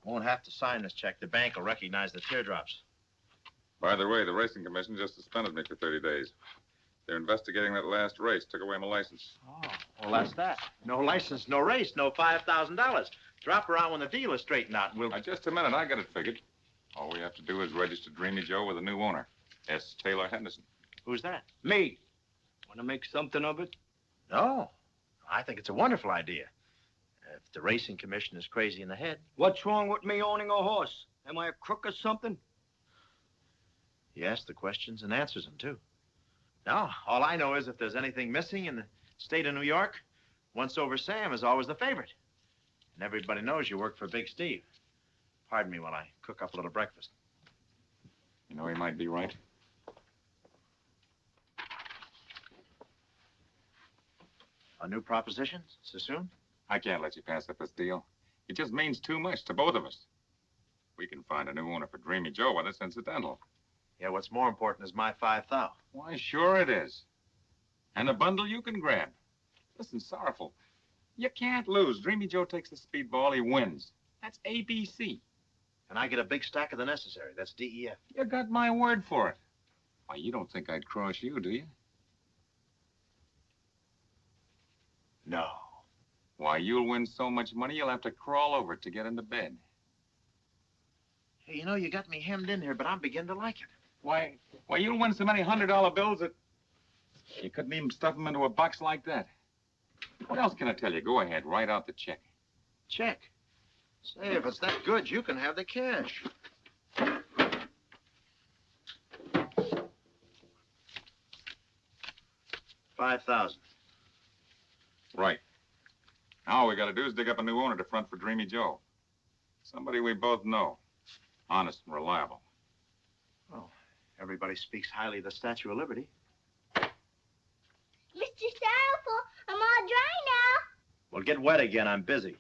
Won't have to sign this check. The bank will recognize the teardrops. By the way, the racing commission just suspended me for 30 days. They're investigating that last race. Took away my license. Oh, well, that's that. No license, no race, no $5,000. Drop around when the deal is straightened out, and we'll... Just a minute. I got it figured. All we have to do is register Dreamy Joe with a new owner, S. Taylor Henderson. Who's that? Me. Want to make something of it? No. I think it's a wonderful idea. If the racing commission is crazy in the head. What's wrong with me owning a horse? Am I a crook or something? He asks the questions and answers them, too. No, all I know is if there's anything missing in the state of New York, Once Over Sam is always the favorite. And everybody knows you work for Big Steve. Pardon me while I cook up a little breakfast. You know, he might be right. A new proposition? So soon? I can't let you pass up this deal. It just means too much to both of us. We can find a new owner for Dreamy Joe, but it's incidental. Yeah, what's more important is my 5,000. Why, sure it is. And a bundle you can grab. Listen, Sorrowful, you can't lose. Dreamy Joe takes the speedball, he wins. That's ABC. And I get a big stack of the necessary. That's DEF. You got my word for it. Why, you don't think I'd cross you, do you? No. Why, you'll win so much money, you'll have to crawl over it to get into bed. Hey, you know, you got me hemmed in here, but I'm beginning to like it. Why, you'll win so many $100 bills that you couldn't even stuff them into a box like that. What else can I tell you? Go ahead, write out the check. Check? Say, if it's that good, you can have the cash. $5,000. Right. Now all we got to do is dig up a new owner to front for Dreamy Joe. Somebody we both know. Honest and reliable. Well, everybody speaks highly of the Statue of Liberty. Mr. Sorrowful, I'm all dry now. Well, get wet again. I'm busy.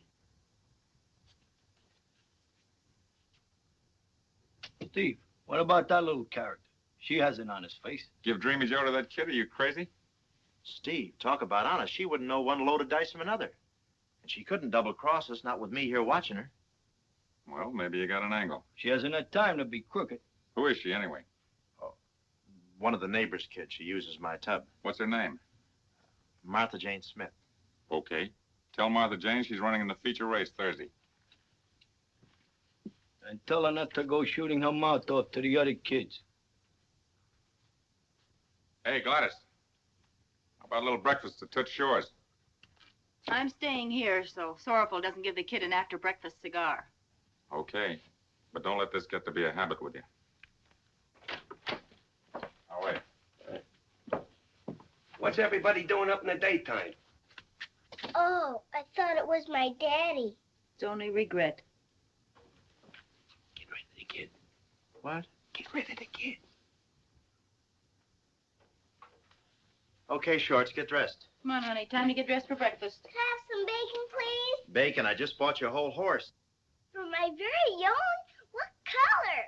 Steve, what about that little character? She has an honest face. Give Dreamy Joe to that kid? Are you crazy? Steve, talk about honest. She wouldn't know one load of dice from another. And she couldn't double-cross us, not with me here watching her. Well, maybe you got an angle. She hasn't had time to be crooked. Who is she, anyway? Oh, one of the neighbor's kids. She uses my tub. What's her name? Martha Jane Smith. Okay. Tell Martha Jane she's running in the feature race Thursday. And tell her not to go shooting her mouth off to the other kids. Hey, Gladys. How about a little breakfast at Toots Shores? I'm staying here so Sorrowful doesn't give the kid an after-breakfast cigar. Okay. But don't let this get to be a habit with you. Now, wait. What's everybody doing up in the daytime? Oh, I thought it was my daddy. It's only regret. Get rid of the kid. What? Get rid of the kid. Okay, Shorts, get dressed. Come on, honey. Time to get dressed for breakfast. Can I have some bacon, please? Bacon, I just bought you a whole horse. For my very own? What color?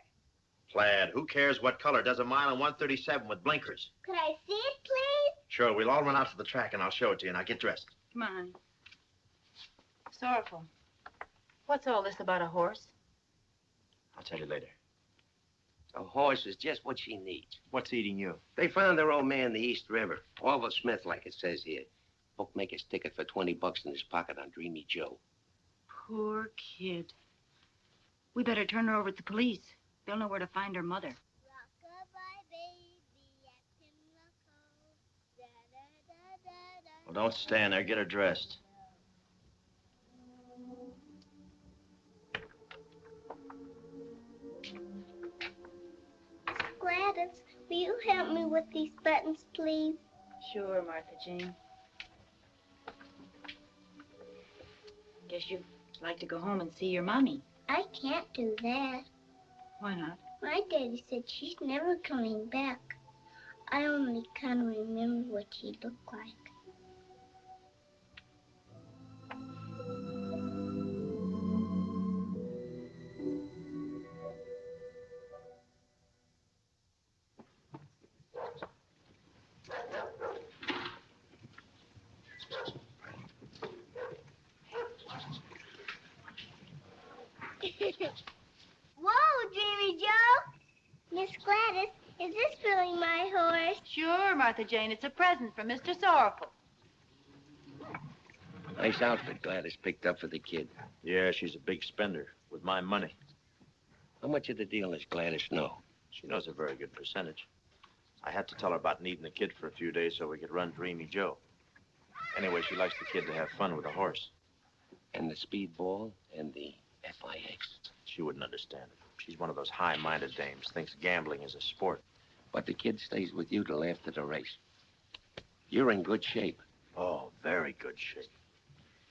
Plaid. Who cares what color? Does a mile in 137 with blinkers. Could I see it, please? Sure, we'll all run out to the track and I'll show it to you. Now get dressed. Come on, honey. Sorrowful. What's all this about a horse? I'll tell you later. A horse is just what she needs. What's eating you? They found their old man in the East River. Orville Smith, like it says here. Bookmaker's ticket for $20 in his pocket on Dreamy Joe. Poor kid. We better turn her over to the police. They'll know where to find her mother. Well, don't stand there. Get her dressed. Gladys, will you help me with these buttons, please? Sure, Martha Jane. Guess you'd like to go home and see your mommy. I can't do that. Why not? My daddy said she's never coming back. I only kind of remember what she looked like. Whoa, Dreamy Joe! Miss Gladys, is this really my horse? Sure, Martha Jane. It's a present from Mr. Sorrowful. Nice outfit Gladys picked up for the kid. Yeah, she's a big spender with my money. How much of the deal does Gladys know? She knows a very good percentage. I had to tell her about needing the kid for a few days so we could run Dreamy Joe. Anyway, she likes the kid to have fun with a horse. And the speedball and the FIX. She wouldn't understand it. She's one of those high-minded dames, thinks gambling is a sport. But the kid stays with you till after the race. You're in good shape. Oh, very good shape.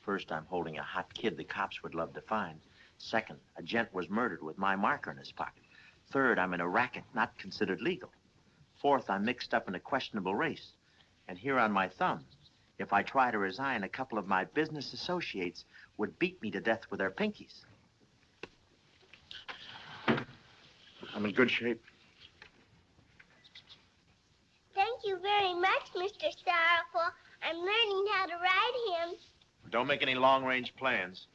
First, I'm holding a hot kid the cops would love to find. Second, a gent was murdered with my marker in his pocket. Third, I'm in a racket not considered legal. Fourth, I'm mixed up in a questionable race. And here on my thumb, if I try to resign, a couple of my business associates would beat me to death with their pinkies. I'm in good shape. Thank you very much, Mr. Sorrowful. I'm learning how to ride him. Don't make any long-range plans.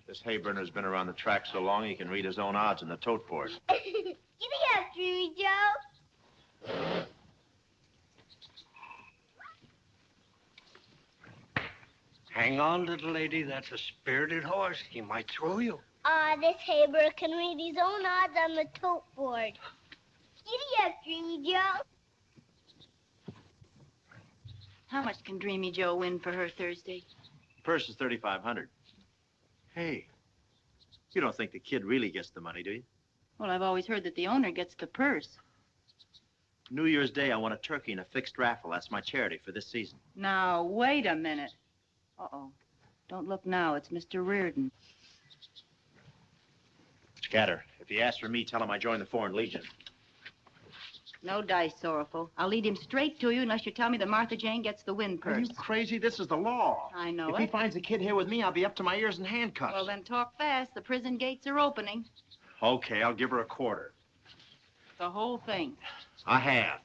This hay burner's been around the track so long he can read his own odds in the tote board. Giddy up, Dreamy Joe. Hang on, little lady. That's a spirited horse. He might throw you. This Haber can read his own odds on the tote board. Giddy up, Dreamy Joe. How much can Dreamy Joe win for her Thursday? Purse is $3,500. Hey, you don't think the kid really gets the money, do you? Well, I've always heard that the owner gets the purse. New Year's Day, I won a turkey in a fixed raffle. That's my charity for this season. Now, wait a minute. Uh-oh. Don't look now. It's Mr. Reardon. Scatter. If he asks for me, tell him I joined the Foreign Legion. No dice, Sorrowful. I'll lead him straight to you unless you tell me that Martha Jane gets the win purse. Are you crazy? This is the law. I know If he finds a kid here with me, I'll be up to my ears in handcuffs. Well, then talk fast. The prison gates are opening. Okay, I'll give her a quarter. The whole thing. I have.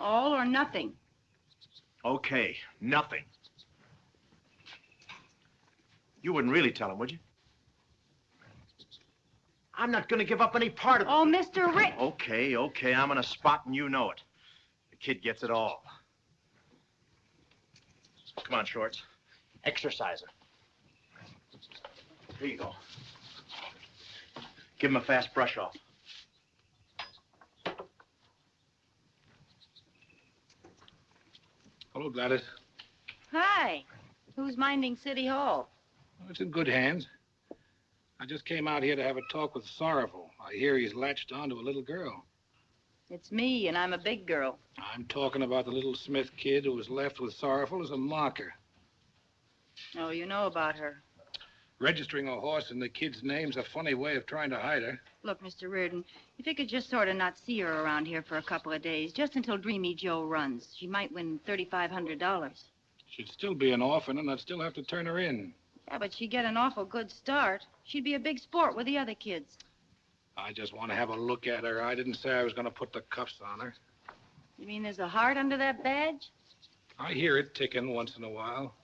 All or nothing. Okay, nothing. You wouldn't really tell him, would you? I'm not going to give up any part of it. Oh, Mr. Rick. Okay, I'm on a spot and you know it. The kid gets it all. Come on, Shorts. Exercise her. Here you go. Give him a fast brush off. Hello, Gladys. Hi. Who's minding City Hall? Oh, it's in good hands. I just came out here to have a talk with Sorrowful. I hear he's latched on to a little girl. It's me, and I'm a big girl. I'm talking about the little Smith kid who was left with Sorrowful as a marker. Oh, you know about her. Registering a horse in the kid's name's a funny way of trying to hide her. Look, Mr. Reardon, if you could just sort of not see her around here for a couple of days, just until Dreamy Joe runs, she might win $3,500. She'd still be an orphan, and I'd still have to turn her in. Yeah, but she'd get an awful good start. She'd be a big sport with the other kids. I just want to have a look at her. I didn't say I was going to put the cuffs on her. You mean there's a heart under that badge? I hear it ticking once in a while.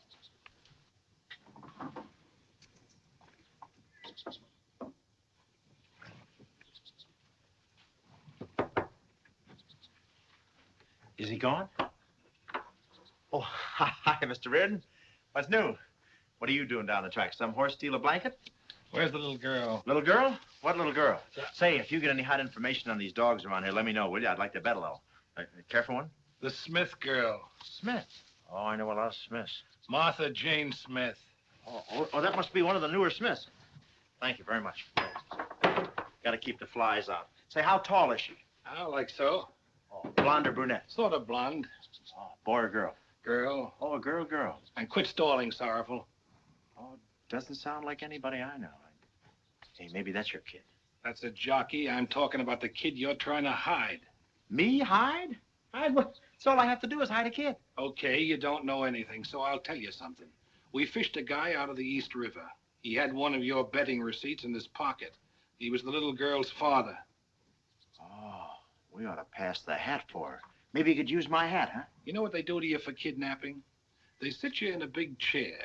Is he gone? Oh, hi, Mr. Reardon. What's new? What are you doing down the track? Some horse steal a blanket? Where's the little girl? Little girl? What little girl? Say, if you get any hot information on these dogs around here, let me know, will you? I'd like to bet a little. Care for one? The Smith girl. Smith? Oh, I know a lot of Smiths. Martha Jane Smith. Oh, that must be one of the newer Smiths. Thank you very much. Got to keep the flies out. Say, how tall is she? I like so. Oh, blonde or brunette? Sort of blonde. Oh, boy or girl? Girl. Oh, a girl. And quit stalling, Sorrowful. Oh, doesn't sound like anybody I know. Hey, maybe that's your kid. That's a jockey. I'm talking about the kid you're trying to hide. Me hide? Hide what? So all I have to do is hide a kid. Okay, you don't know anything, so I'll tell you something. We fished a guy out of the East River. He had one of your betting receipts in his pocket. He was the little girl's father. Oh, we ought to pass the hat for her. Maybe you could use my hat, huh? You know what they do to you for kidnapping? They sit you in a big chair.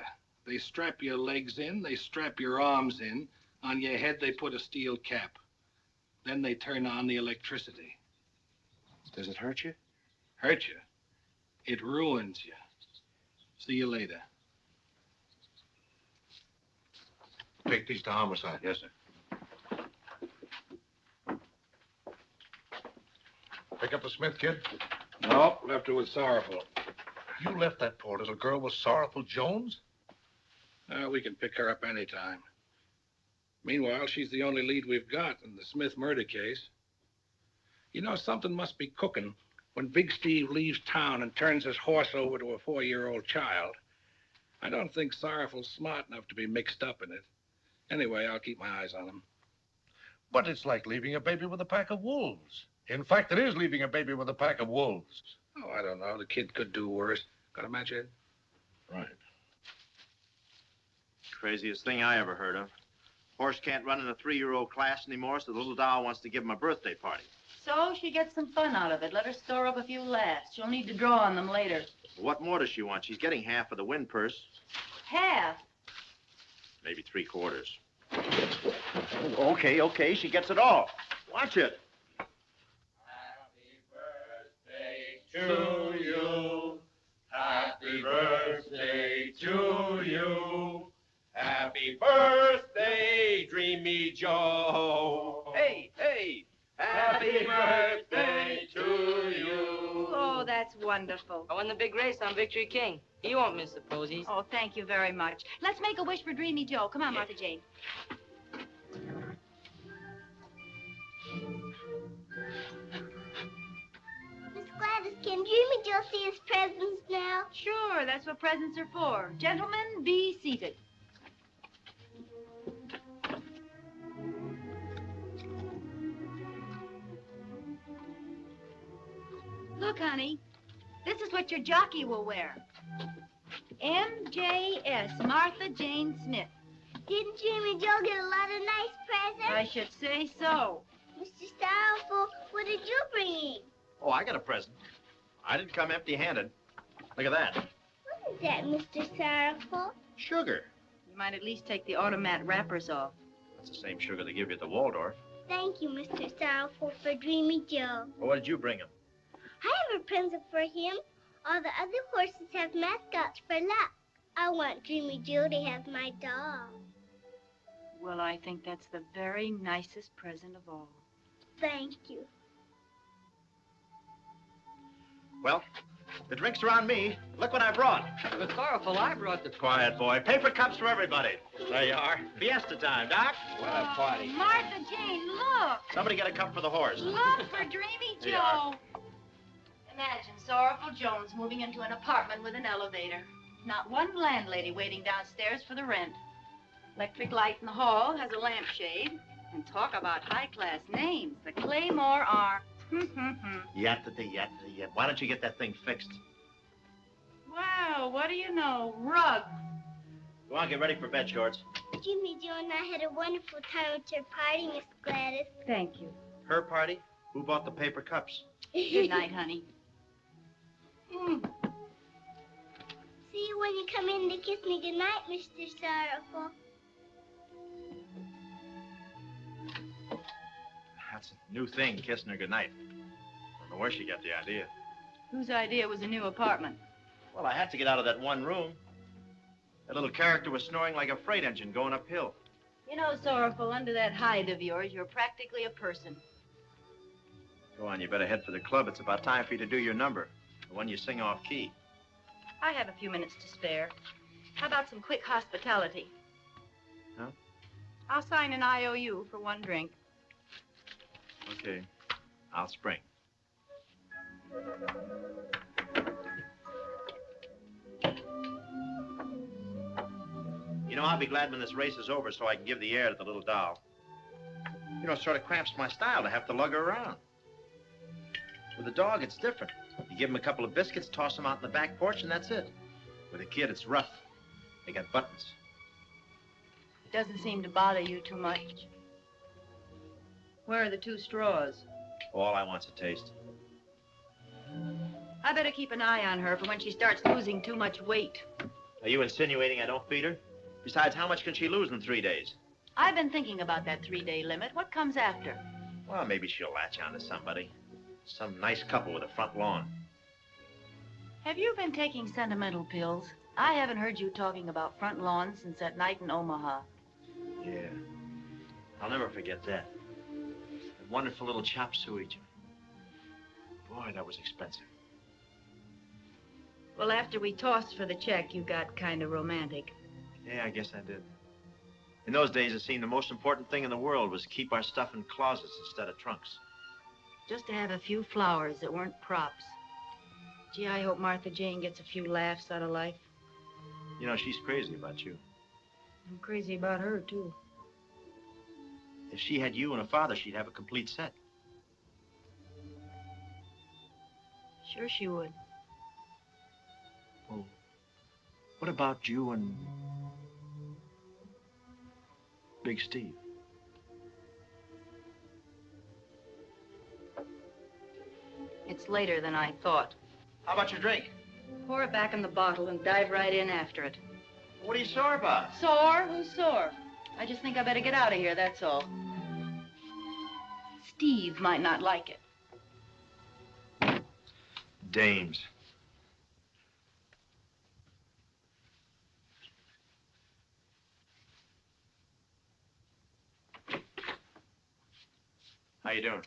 They strap your legs in. They strap your arms in. On your head, they put a steel cap. Then they turn on the electricity. Does it hurt you? Hurt you? It ruins you. See you later. Take these to homicide. Yes, sir. Pick up the Smith kid? No, left her with Sorrowful. You left that poor little girl with Sorrowful Jones? We can pick her up anytime. Meanwhile, she's the only lead we've got in the Smith murder case. You know, something must be cooking when Big Steve leaves town and turns his horse over to a 4-year-old child. I don't think Sorrowful's smart enough to be mixed up in it. Anyway, I'll keep my eyes on him. But it's like leaving a baby with a pack of wolves. In fact, it is leaving a baby with a pack of wolves. Oh, I don't know. The kid could do worse. Got a match, Ed? Right. Craziest thing I ever heard of. Horse can't run in a 3-year-old class anymore, so the little doll wants to give him a birthday party. So she gets some fun out of it. Let her store up a few laughs. She'll need to draw on them later. What more does she want? She's getting half of the win purse. Half? Maybe 3/4. Okay, she gets it all. Watch it. To you, happy birthday to you, happy birthday, Dreamy Joe. Hey, happy birthday to you. Oh, that's wonderful. I won the big race on Victory King. He won't miss the posies. Oh, thank you very much. Let's make a wish for Dreamy Joe. Come on, Martha Jane. Miss Gladys, can Dreamy Joe see his presents now? Sure, that's what presents are for. Gentlemen, be seated. Look, honey, this is what your jockey will wear. MJS, Martha Jane Smith. Didn't Dreamy Joe get a lot of nice presents? I should say so. Mr. Sorrowful, what did you bring in? Oh, I got a present. I didn't come empty-handed. Look at that. What is that, Mr. Sorrowful? Sugar. You might at least take the automat wrappers off. That's the same sugar they give you at the Waldorf. Thank you, Mr. Sorrowful, for Dreamy Joe. Well, what did you bring him? I have a present for him. All the other horses have mascots for luck. I want Dreamy Joe to have my doll. Well, I think that's the very nicest present of all. Thank you. Well, the drinks are on me. Look what I brought. But Sorrowful, I brought the... Quiet, boy. Paper cups for everybody. There you are. Fiesta time, Doc. What a party. Martha Jane, look! Somebody get a cup for the horse. Look for Dreamy There you are. Joe. Imagine Sorrowful Jones moving into an apartment with an elevator. Not one landlady waiting downstairs for the rent. Electric light in the hall, has a lampshade. And talk about high-class names. The Claymore are... Yatta. Why don't you get that thing fixed? Wow, what do you know? Rug. Go on, get ready for bed, Shorts. Dreamy Joe and I had a wonderful time at your party, Miss Gladys. Thank you. Her party? Who bought the paper cups? Good night, honey. See you when you come in to kiss me goodnight, Mr. Sorrowful. That's a new thing, kissing her goodnight. Don't know where she got the idea. Whose idea was a new apartment? Well, I had to get out of that one room. That little character was snoring like a freight engine going uphill. You know, Sorrowful, under that hide of yours, you're practically a person. Go on, you better head for the club. It's about time for you to do your number. The one you sing off key. I have a few minutes to spare. How about some quick hospitality? Huh? I'll sign an IOU for one drink. Okay. I'll spring. You know, I'll be glad when this race is over so I can give the air to the little doll. You know, it sort of cramps my style to have to lug her around. With a dog, it's different. You give him a couple of biscuits, toss him out in the back porch, and that's it. With a kid, it's rough. They got buttons. It doesn't seem to bother you too much. Where are the 2 straws? All I want's a taste. I better keep an eye on her for when she starts losing too much weight. Are you insinuating I don't feed her? Besides, how much can she lose in 3 days? I've been thinking about that 3-day limit. What comes after? Well, maybe she'll latch on to somebody. Some nice couple with a front lawn. Have you been taking sentimental pills? I haven't heard you talking about front lawns since that night in Omaha. Yeah. I'll never forget that. That wonderful little chop suey joint. Boy, that was expensive. Well, after we tossed for the check, you got kind of romantic. Yeah, I guess I did. In those days, it seemed the most important thing in the world was to keep our stuff in closets instead of trunks. Just to have a few flowers that weren't props. Gee, I hope Martha Jane gets a few laughs out of life. You know, she's crazy about you. I'm crazy about her, too. If she had you and a father, she'd have a complete set. Sure she would. Well, what about you and Big Steve? It's later than I thought. How about your drink? Pour it back in the bottle and dive right in after it. What are you sore about? Sore? Who's sore? I just think I better get out of here, that's all. Steve might not like it. Dames. How you doing?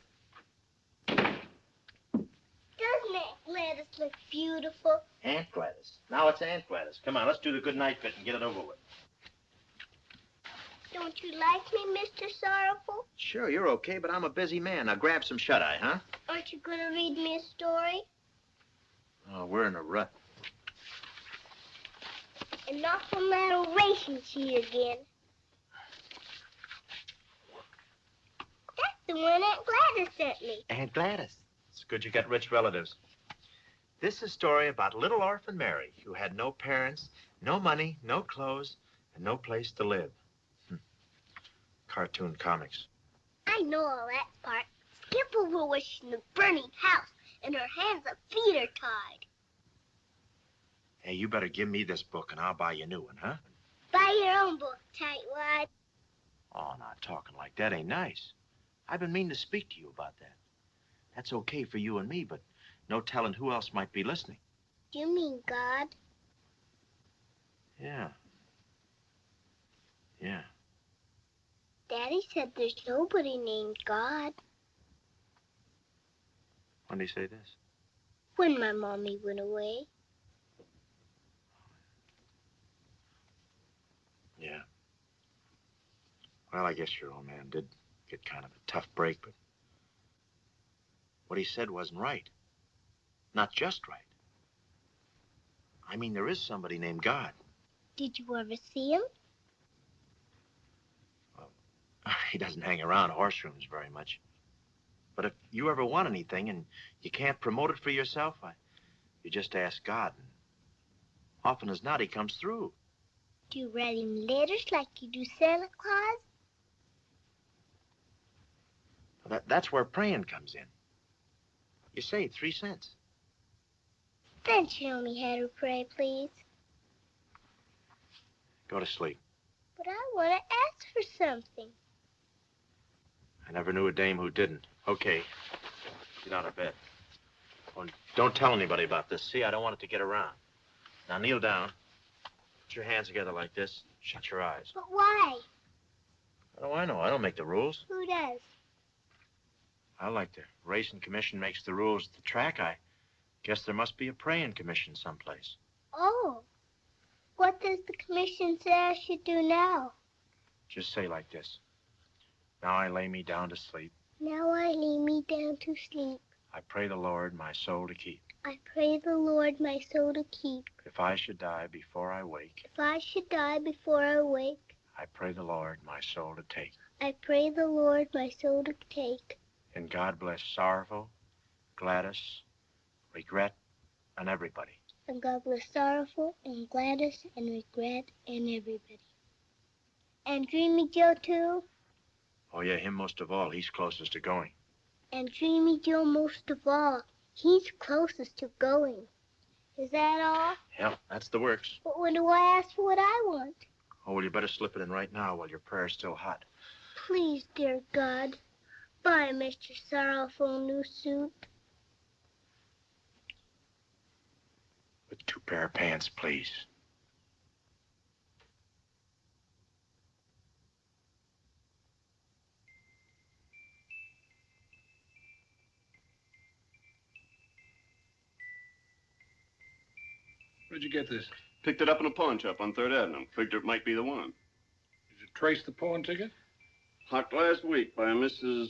Doesn't Aunt Gladys look beautiful? Aunt Gladys. Now it's Aunt Gladys. Come on, let's do the good night bit and get it over with. Don't you like me, Mr. Sorrowful? Sure, you're okay, but I'm a busy man. Now grab some shut-eye, huh? Aren't you going to read me a story? Oh, we're in a rut. And not from that racing sheet again. That's the one Aunt Gladys sent me. Aunt Gladys. It's good you got rich relatives. This is a story about little orphan Mary, who had no parents, no money, no clothes, and no place to live. Cartoon comics. I know all that part. Skipper was in the burning house, and her hands and feet are tied. Hey, you better give me this book, and I'll buy you a new one, huh? Buy your own book, tightwad. Oh, not talking like that ain't nice. I've been meaning to speak to you about that. That's okay for you and me, but no telling who else might be listening. Do you mean God? Yeah. Yeah. Daddy said there's nobody named God. When did he say this? When my mommy went away. Yeah. Well, I guess your old man did get kind of a tough break, but what he said wasn't right. Not just right. I mean, there is somebody named God. Did you ever see him? Well, he doesn't hang around horse rooms very much. But if you ever want anything and you can't promote it for yourself, you just ask God. And often as not, he comes through. Do you write him letters like you do Santa Claus? Well, that's where praying comes in. You say 3 cents. Then show me how to pray, please. Go to sleep. But I want to ask for something. I never knew a dame who didn't. Okay. Get out of bed. Oh, and don't tell anybody about this. See, I don't want it to get around. Now kneel down. Put your hands together like this. Shut your eyes. But why? How do I know? I don't make the rules. Who does? I like the racing commission makes the rules at the track. I guess there must be a praying commission someplace. Oh. What does the commission say I should do now? Just say like this. Now I lay me down to sleep. Now I lay me down to sleep. I pray the Lord my soul to keep. I pray the Lord my soul to keep. If I should die before I wake, If I should die before I wake, I pray the Lord my soul to take. I pray the Lord my soul to take. And God bless Sorrowful, Gladys, Regret, and everybody. And God bless Sorrowful and Gladys and Regret and everybody. And Dreamy Joe too. Oh, yeah, him most of all. He's closest to going. And Dreamy Joe most of all. He's closest to going. Is that all? Yeah, that's the works. But when do I ask for what I want? Oh, well, you better slip it in right now while your prayer's still hot. Please, dear God. Buy Mr. Sorrowful a new suit. With 2 pair of pants, please. Where'd you get this? Picked it up in a pawn shop on 3rd Avenue. Figured it might be the one. Did you trace the pawn ticket? Hocked last week by Mrs.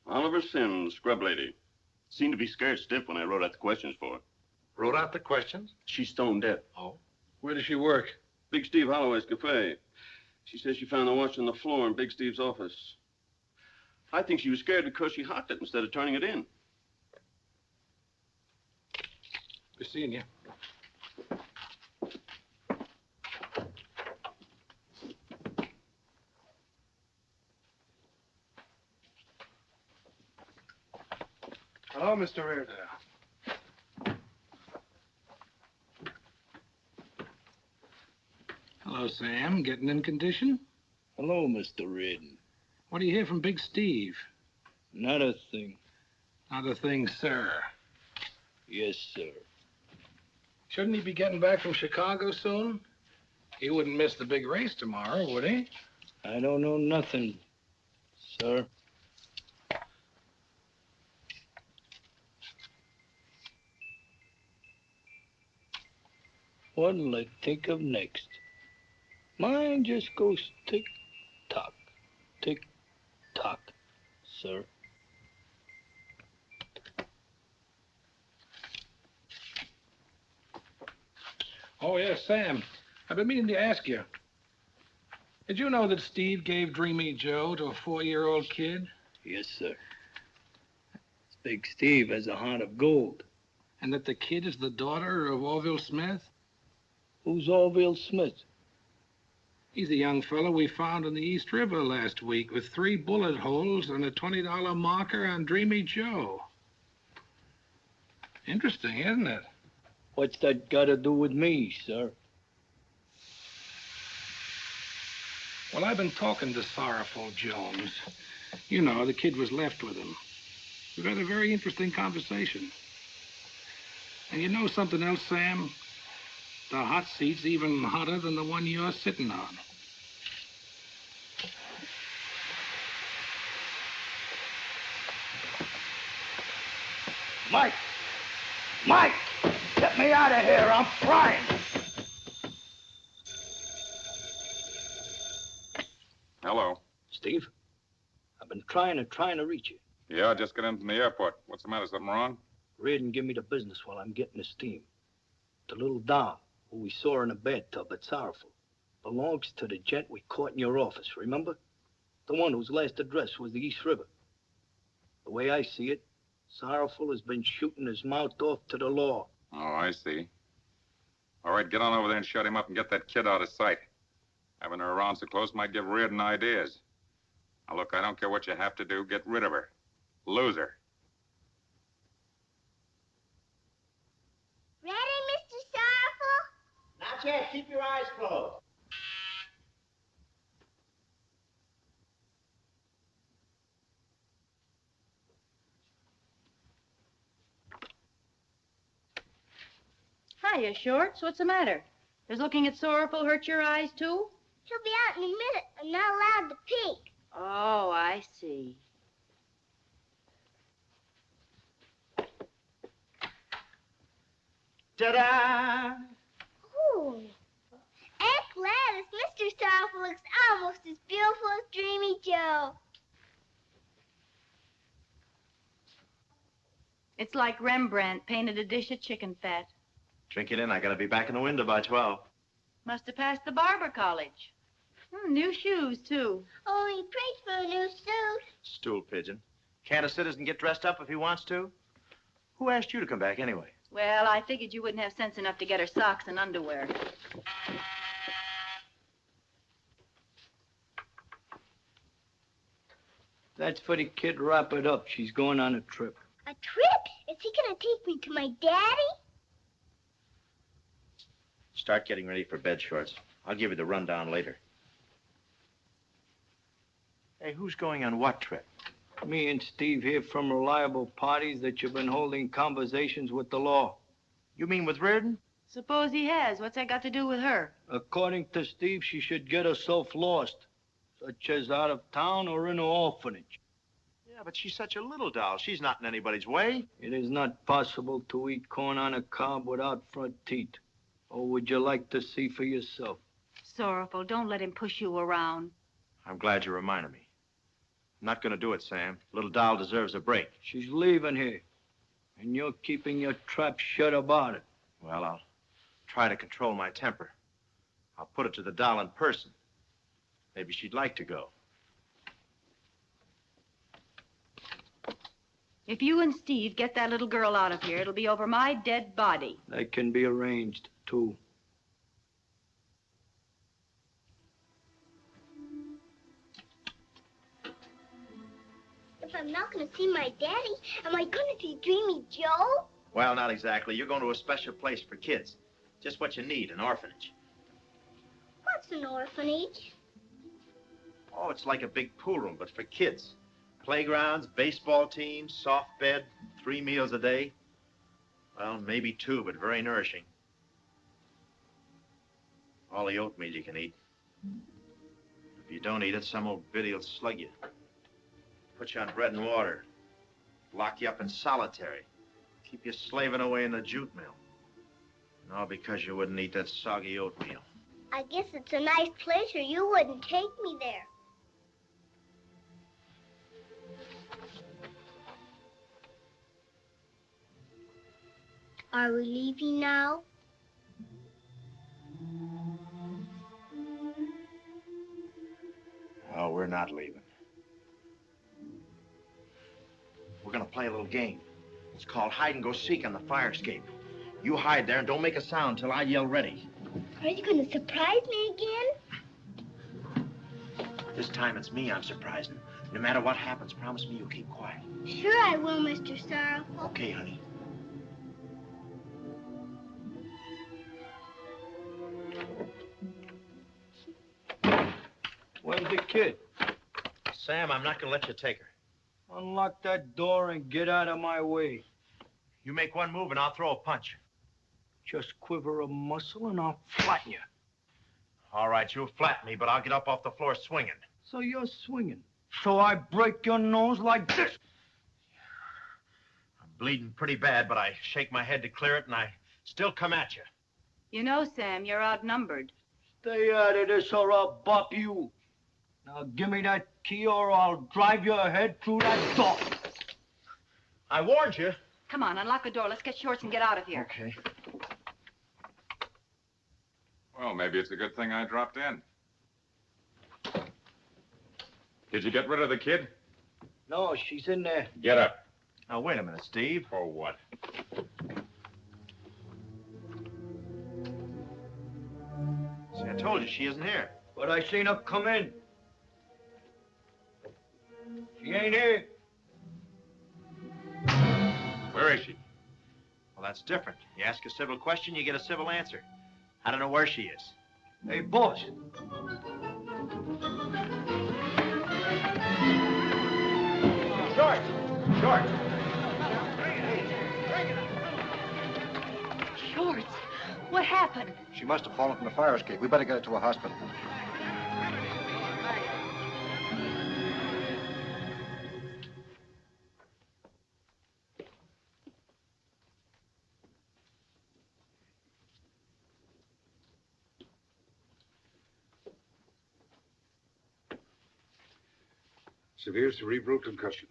Oliver Sims, scrub lady. Seemed to be scared stiff when I wrote out the questions for her. Wrote out the questions? She's stone deaf. Oh. Where does she work? Big Steve Holloway's cafe. She says she found the watch on the floor in Big Steve's office. I think she was scared because she hocked it instead of turning it in. Good seeing you. Hello, Mr. Reardon. Hello, Sam. Getting in condition? Hello, Mr. Reardon. What do you hear from Big Steve? Not a thing. Not a thing, sir. Yes, sir. Shouldn't he be getting back from Chicago soon? He wouldn't miss the big race tomorrow, would he? I don't know nothing, sir. What'll I think of next? Mine just goes tick-tock, tick-tock, sir. Oh, yes, Sam. I've been meaning to ask you. Did you know that Steve gave Dreamy Joe to a 4-year-old kid? Yes, sir. Big Steve has a heart of gold. And that the kid is the daughter of Orville Smith? Who's Orville Smith? He's a young fellow we found in the East River last week with 3 bullet holes and a $20 marker on Dreamy Joe. Interesting, isn't it? What's that got to do with me, sir? Well, I've been talking to Sorrowful Jones. You know, the kid was left with him. We've had a very interesting conversation. And you know something else, Sam? The hot seat's even hotter than the one you're sitting on. Mike! Mike! Get me out of here! I'm frying! Hello. Steve, I've been trying to reach you. Yeah, I just got in from the airport. What's the matter? Something wrong? Reardon, give me the business while I'm getting the steam. The little doll who we saw in a bathtub at Sorrowful belongs to the gent we caught in your office, remember? The one whose last address was the East River. The way I see it, Sorrowful has been shooting his mouth off to the law. Oh, I see. All right, get on over there and shut him up and get that kid out of sight. Having her around so close might give Reardon ideas. Now, look, I don't care what you have to do. Get rid of her. Lose her. Ready, Mr. Sorrowful? Not yet. Keep your eyes closed. Hiya, Shorts. What's the matter? Does looking at Sorrowful hurt your eyes, too? He'll be out in a minute. I'm not allowed to peek. Oh, I see. Ta-da! Ooh. Aunt Gladys, Mr. Sorrowful looks almost as beautiful as Dreamy Joe. It's like Rembrandt painted a dish of chicken fat. Drink it in. I gotta be back in the window by 12. Must have passed the barber college. New shoes, too. Oh, he prayed for a new suit. Stool pigeon. Can't a citizen get dressed up if he wants to? Who asked you to come back anyway? Well, I figured you wouldn't have sense enough to get her socks and underwear. That's for the kid. Wrap it up. She's going on a trip. A trip? Is he gonna take me to my daddy? Start getting ready for bed shorts. I'll give you the rundown later. Hey, who's going on what trip? Me and Steve hear from reliable parties that you've been holding conversations with the law. You mean with Reardon? Suppose he has. What's that got to do with her? According to Steve, she should get herself lost, such as out of town or in an orphanage. Yeah, but she's such a little doll. She's not in anybody's way. It is not possible to eat corn on a cob without front teeth. Or would you like to see for yourself? Sorrowful, don't let him push you around. I'm glad you reminded me. I'm not going to do it, Sam. Little doll deserves a break. She's leaving here, and you're keeping your trap shut about it. Well, I'll try to control my temper. I'll put it to the doll in person. Maybe she'd like to go. If you and Steve get that little girl out of here, it'll be over my dead body. That can be arranged, too. If I'm not gonna see my daddy, am I gonna see Dreamy Joe? Well, not exactly. You're going to a special place for kids. Just what you need, an orphanage. What's an orphanage? Oh, it's like a big pool room, but for kids. Playgrounds, baseball teams, soft bed, 3 meals a day. Well, maybe 2, but very nourishing. All the oatmeal you can eat. If you don't eat it, some old biddy will slug you. Put you on bread and water. Lock you up in solitary. Keep you slaving away in the jute mill. And all because you wouldn't eat that soggy oatmeal. I guess it's a nice place or you wouldn't take me there. Are we leaving now? Oh, we're not leaving. We're gonna play a little game. It's called hide and go seek on the fire escape. You hide there and don't make a sound till I yell ready. Are you going to surprise me again? This time it's me I'm surprising. No matter what happens, promise me you'll keep quiet. Sure I will, Mr. Sorrowful. Okay, honey. Where's the kid? Sam, I'm not gonna let you take her. Unlock that door and get out of my way. You make one move and I'll throw a punch. Just quiver a muscle and I'll flatten you. All right, you'll flatten me, but I'll get up off the floor swinging. So you're swinging. So I break your nose like this. I'm bleeding pretty bad, but I shake my head to clear it and I still come at you. You know, Sam, you're outnumbered. Stay out of this or I'll bop you. Now give me that key or I'll drive your head through that door. I warned you. Come on, unlock the door. Let's get shorts and get out of here. Okay. Well, maybe it's a good thing I dropped in. Did you get rid of the kid? No, she's in there. Get up. Now, wait a minute, Steve. For what? See, I told you she isn't here. But I seen her come in. She ain't here. Where is she? Well, that's different. You ask a civil question, you get a civil answer. I don't know where she is. Hey, boss. Short! Short! Shorts? What What happened? She must have fallen from the fire escape. We better get her to a hospital. Severe cerebral concussion.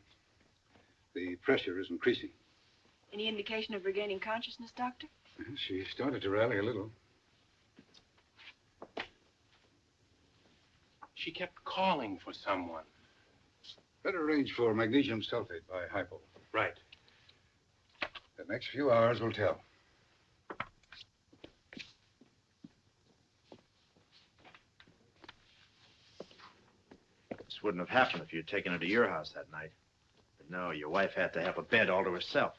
The pressure is increasing. Any indication of regaining consciousness, Doctor? She started to rally a little. She kept calling for someone. Better arrange for magnesium sulfate by hypo. Right. The next few hours will tell. This wouldn't have happened if you'd taken her to your house that night. But no, your wife had to have a bed all to herself.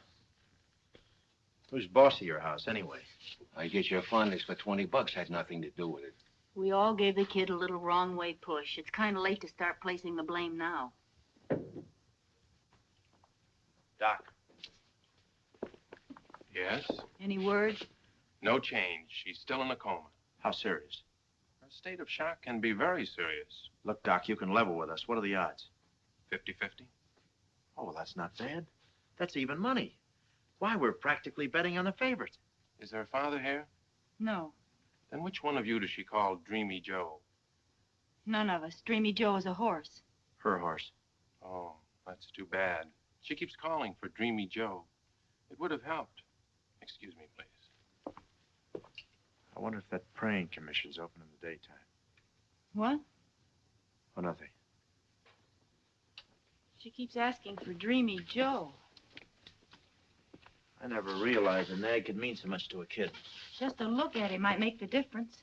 Who's boss of your house, anyway? I guess your fondness for $20 had nothing to do with it. We all gave the kid a little wrong way push. It's kind of late to start placing the blame now. Doc. Yes? Any word? No change. She's still in a coma. How serious? Her state of shock can be very serious. Look, Doc, you can level with us. What are the odds? 50-50. Oh, well, that's not bad. That's even money. Why, we're practically betting on the favorite. Is her father here? No, Then which one of you does she call Dreamy Joe? none of us. Dreamy Joe is a horse. Her horse. Oh, that's too bad. She keeps calling for Dreamy Joe. It would have helped. Excuse me, please. I wonder if that praying commission's open in the daytime. What? Oh, nothing. She keeps asking for Dreamy Joe. I never realized a nag could mean so much to a kid. Just a look at him might make the difference.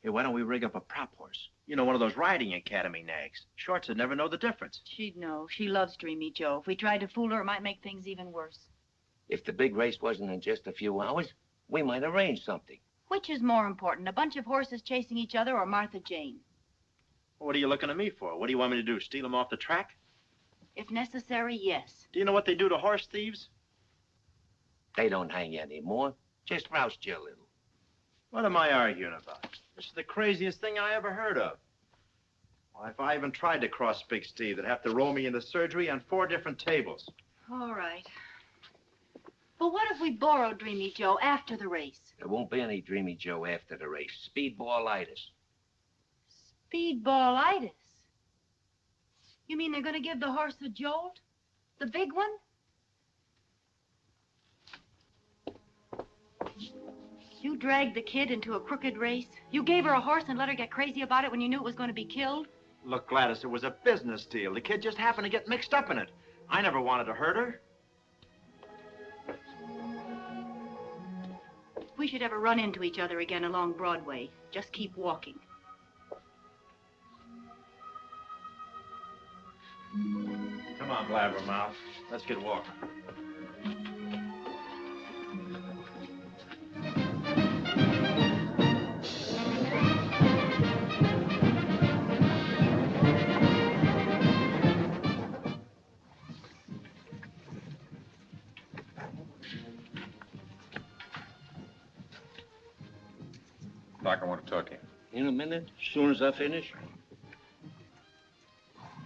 Hey, why don't we rig up a prop horse? You know, one of those riding academy nags. Shorts would never know the difference. She'd know. She loves Dreamy Joe. If we tried to fool her, it might make things even worse. If the big race wasn't in just a few hours, we might arrange something. Which is more important, a bunch of horses chasing each other or Martha Jane? What are you looking at me for? What do you want me to do, steal them off the track? If necessary, yes. Do you know what they do to horse thieves? They don't hang you anymore. Just roust you a little. What am I arguing about? This is the craziest thing I ever heard of. Why, if I even tried to cross Big Steve, they'd have to roll me into surgery on 4 different tables. All right. But what if we borrow Dreamy Joe after the race? There won't be any Dreamy Joe after the race. Speedballitis. Speedballitis? You mean they're going to give the horse a jolt? The big one? You dragged the kid into a crooked race? You gave her a horse and let her get crazy about it when you knew it was going to be killed? Look, Gladys, it was a business deal. The kid just happened to get mixed up in it. I never wanted to hurt her. If we should ever run into each other again along Broadway, just keep walking. Come on, Blabbermouth. Let's get walking. Doc, I want to talk to you. In a minute, as soon as I finish.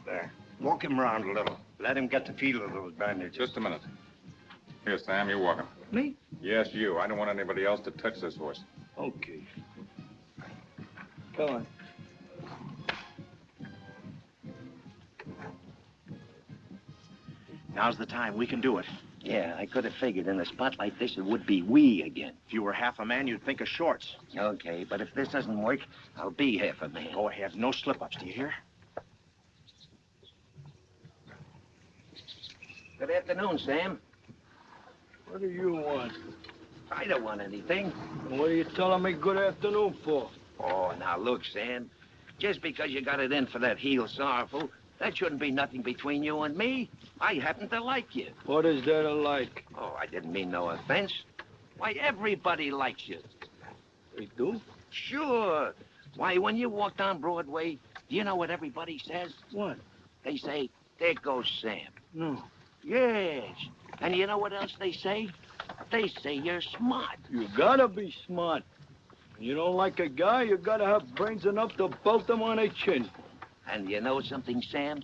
There. Walk him around a little. Let him get the feel of those bandages. Just a minute. Here, Sam, you walk him. Me? Yes, you. I don't want anybody else to touch this horse. Okay. Come on. Now's the time. We can do it. Yeah, I could have figured in a spot like this, it would be we again. If you were half a man, you'd think of shorts. Okay, but if this doesn't work, I'll be half a man. Go ahead. No slip-ups, do you hear? Good afternoon, Sam. What do you want? I don't want anything. What are you telling me good afternoon for? Oh, now look, Sam. Just because you got it in for that heel Sorrowful, that shouldn't be nothing between you and me. I happen to like you. What is there to like? Oh, I didn't mean no offense. Why, everybody likes you. They do? Sure. Why, when you walk down Broadway, do you know what everybody says? What? They say, there goes Sam. No. Yes. And you know what else they say? they say you're smart. You gotta be smart. When you don't like a guy, you gotta have brains enough to belt him on the chin. And you know something, Sam?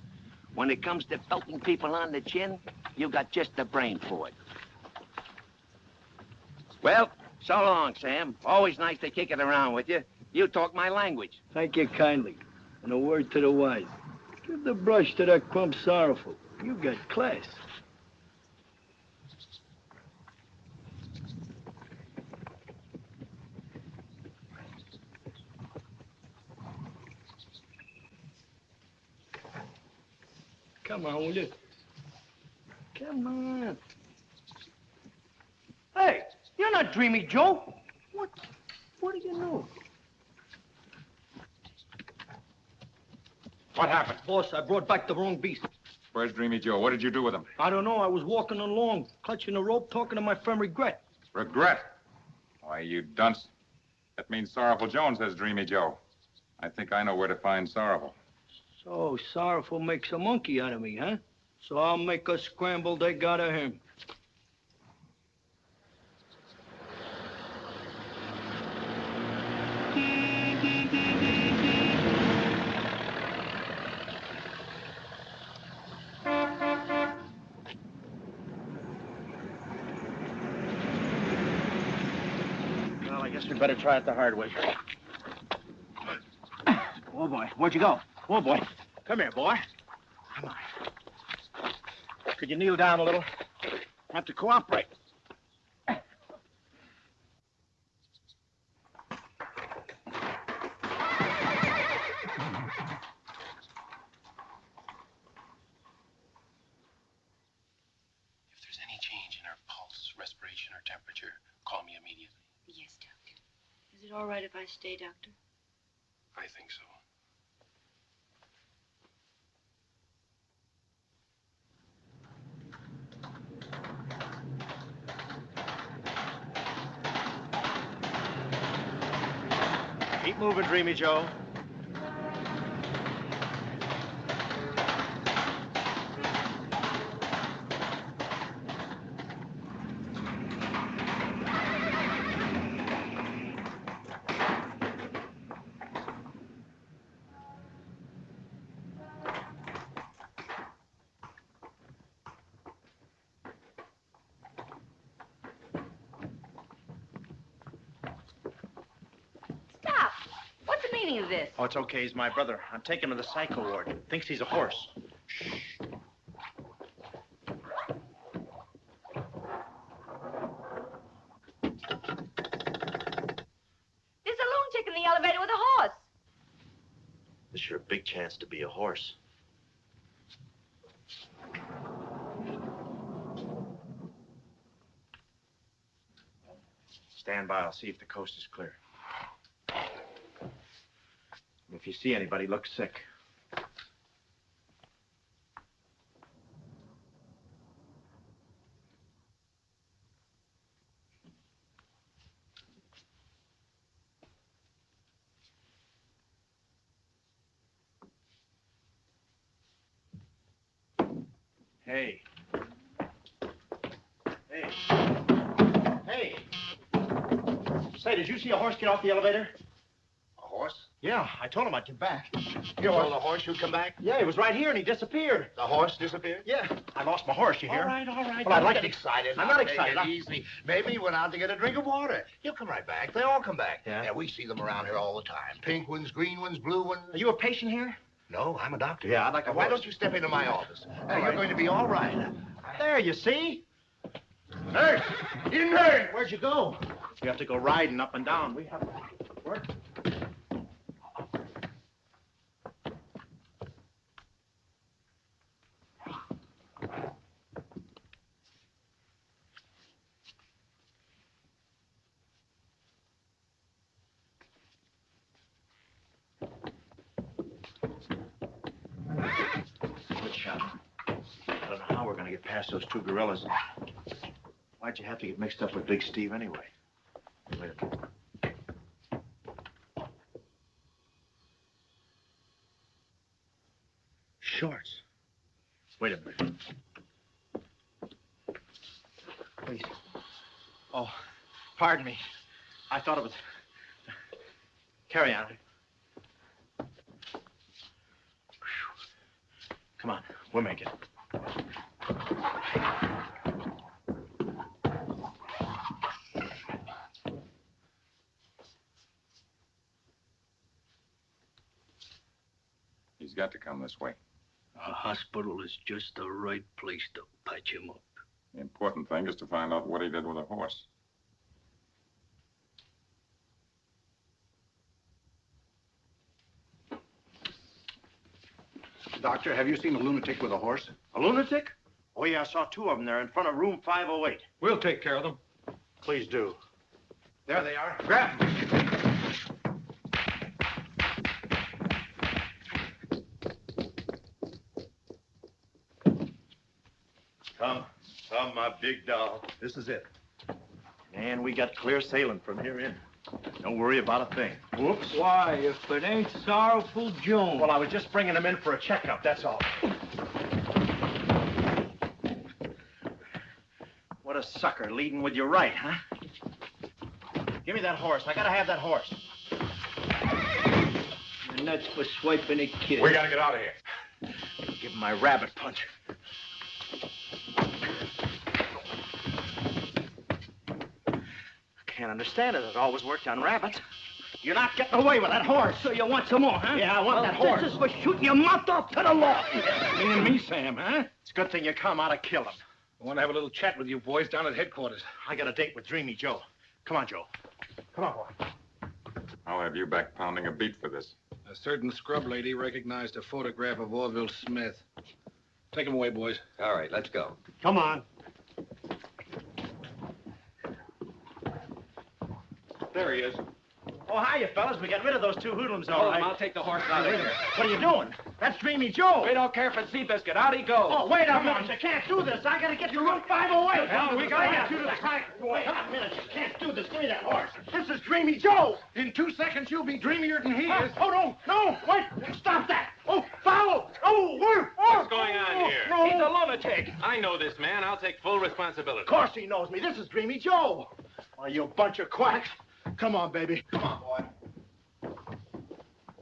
When it comes to belting people on the chin, you got just the brain for it. Well, so long, Sam. Always nice to kick it around with you. You talk my language. Thank you kindly. And a word to the wise. Give the brush to that crumb Sorrowful. You got class. Come on, will you? Come on. Hey, you're not Dreamy Joe. What do you know? What happened? Boss, I brought back the wrong beast. Where's Dreamy Joe? What did you do with him? I don't know. I was walking along, clutching the rope, talking to my friend Regret. Regret? Why, you dunce. That means Sorrowful Jones has Dreamy Joe. I think I know where to find Sorrowful. So Sorrowful makes a monkey out of me, huh? So I'll make a scramble they got of him. Well, I guess we better try it the hard way. Oh, boy. Where'd you go? Oh, boy. Come here, boy. Come on. Could you kneel down a little? Have to cooperate. If there's any change in her pulse, respiration, or temperature, call me immediately. Yes, Doctor. Is it all right if I stay, Doctor? I think so. Keep moving, Dreamy Joe. Stop! What's the meaning of this? Oh, it's okay. He's my brother. I'm taking him to the psycho ward. Thinks he's a horse. There's a lunatic in the elevator with a horse. This sure a big chance to be a horse. Stand by. I'll see if the coast is clear. If you see anybody, look sick. Hey. Hey. Hey. Say, did you see a horse get off the elevator? A horse? Yeah, I told him I'd get back. You told the horse you'd come back? Yeah, he was right here and he disappeared. The horse disappeared? Yeah, I lost my horse, you hear? All right. Well, I'd like Don't to... get excited. I'm now. not Take excited. it easy. Maybe he went out to get a drink of water. He'll come right back. They all come back. Yeah? we see them around here all the time. Pink ones, green ones, blue ones. Are you a patient here? No, I'm a doctor. Yeah, I'd like a Why horse. don't you step into my office? Now, All you're right. going to be all right. There, you see? Nurse! In there! Where'd you go? You have to go riding up and down. We have to work. Good shot. I don't know how we're going to get past those two gorillas. Why'd you have to get mixed up with Big Steve anyway? Wait a minute. Shorts. Wait a minute. Wait. Oh, pardon me. I thought it was... Carry on. Come on, we'll make it. He's got to come this way. A hospital is just the right place to patch him up. The important thing is to find out what he did with the horse. Doctor, have you seen a lunatic with a horse? A lunatic? Oh, yeah, I saw two of them there in front of room 508. We'll take care of them. Please do. There they are. Grab them. Come, my big doll. This is it. And we got clear sailing from here in. Don't worry about a thing. Whoops. Why, if it ain't Sorrowful Jones. Well, I was just bringing him in for a checkup, that's all. What a sucker, leading with your right, huh? Give me that horse. I gotta have that horse. And that's for swiping a kid. We gotta get out of here. Give him my rabbit punch. I can't understand it. It always worked on rabbits. You're not getting away with that horse. So you want some more, huh? Yeah, I want that horse. This is for shooting your mouth off to the law. Me and me, Sam, huh? It's a good thing you come. I'd have killed him. I want to have a little chat with you boys down at headquarters. I got a date with Dreamy Joe. Come on, Joe. Come on, boy. I'll have you back pounding a beat for this. A certain scrub lady recognized a photograph of Orville Smith. Take him away, boys. All right, let's go. Come on. There he is. Oh, hiya, fellas. We got rid of those two hoodlums, all right. I'll take the horse out of here. What are you doing? That's Dreamy Joe. We don't care for Seabiscuit. Out he goes. Oh, wait a minute. You can't do this. I gotta get to room 508. Hell, we gotta get you to the side. Wait a minute. You can't do this. Give me that horse. This is Dreamy Joe. In 2 seconds, you'll be dreamier than he is. Oh, no. Wait. Stop that. Oh, follow. Oh, What's going on here? No. He's a lunatic. I know this man. I'll take full responsibility. Of course he knows me. This is Dreamy Joe. Oh, you bunch of quacks. Come on, baby. Come on, boy.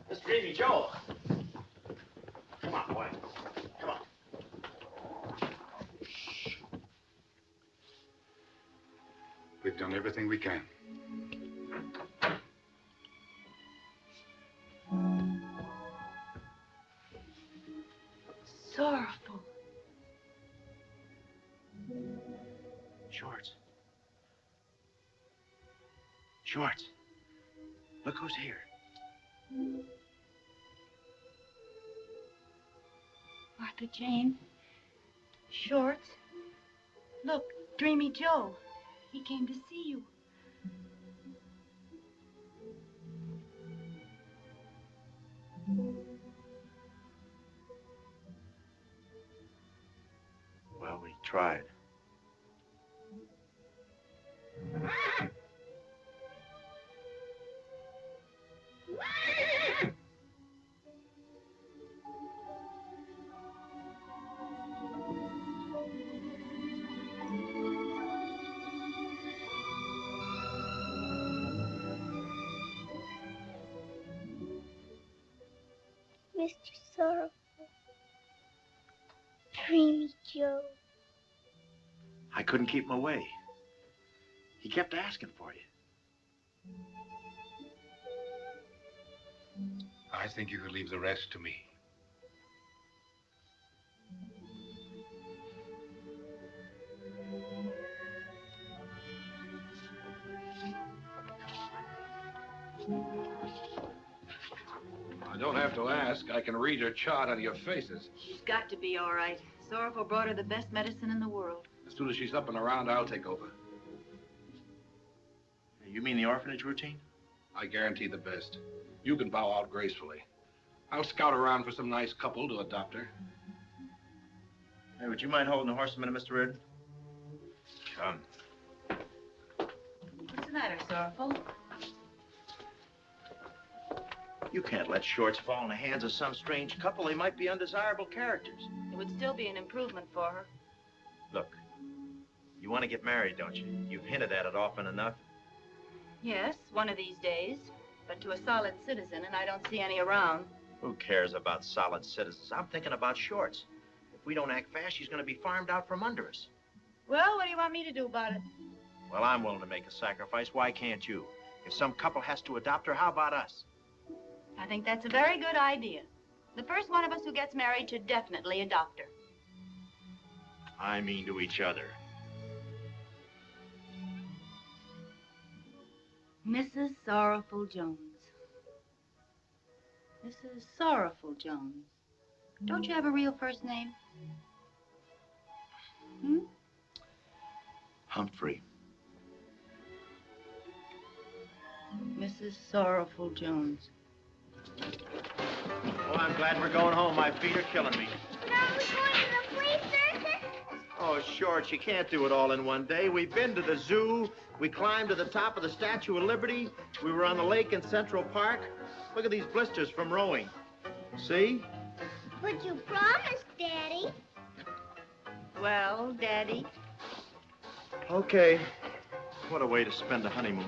This is Dreamy Joe. Come on, boy. Come on. We've done everything we can. Sorrowful. Shorts. Shorts. Look who's here. Martha Jane. Shorts. Look, Dreamy Joe. He came to see you. Well, we tried. Mr. Sorrowful. Dreamy Joe. I couldn't keep him away. He kept asking for you. I think you could leave the rest to me. I don't have to ask. I can read your chart on your faces. She's got to be all right. Sorrowful brought her the best medicine in the world. As soon as she's up and around, I'll take over. You mean the orphanage routine? I guarantee the best. You can bow out gracefully. I'll scout around for some nice couple to adopt her. Hey, would you mind holding the horse a minute, Mr. Reardon? Come. What's the matter, Sorrowful? You can't let Shorts fall in the hands of some strange couple. They might be undesirable characters. It would still be an improvement for her. Look, you want want to get married, don't you? You've hinted at it often enough. Yes, one of these days. But to a solid citizen, and I don't see any around. Who cares about solid citizens? I'm thinking about Shorts. If we don't act fast, she's going to be farmed out from under us. Well, what do you want me to do about it? Well, I'm willing to make a sacrifice. Why can't you? If some couple has to adopt her, how about us? I think that's a very good idea. The first one of us who gets married should definitely adopt her. I mean to each other. Mrs. Sorrowful Jones. Mrs. Sorrowful Jones. Don't you have a real first name? Hmm? Humphrey. Mrs. Sorrowful Jones. Oh, I'm glad we're going home. My feet are killing me. Now we're going to the flea circus? Oh, Shorts, you can't do it all in one day. We've been to the zoo. We climbed to the top of the Statue of Liberty. We were on the lake in Central Park. Look at these blisters from rowing. See? But you promised, Daddy. Well, Daddy. Okay. What a way to spend a honeymoon.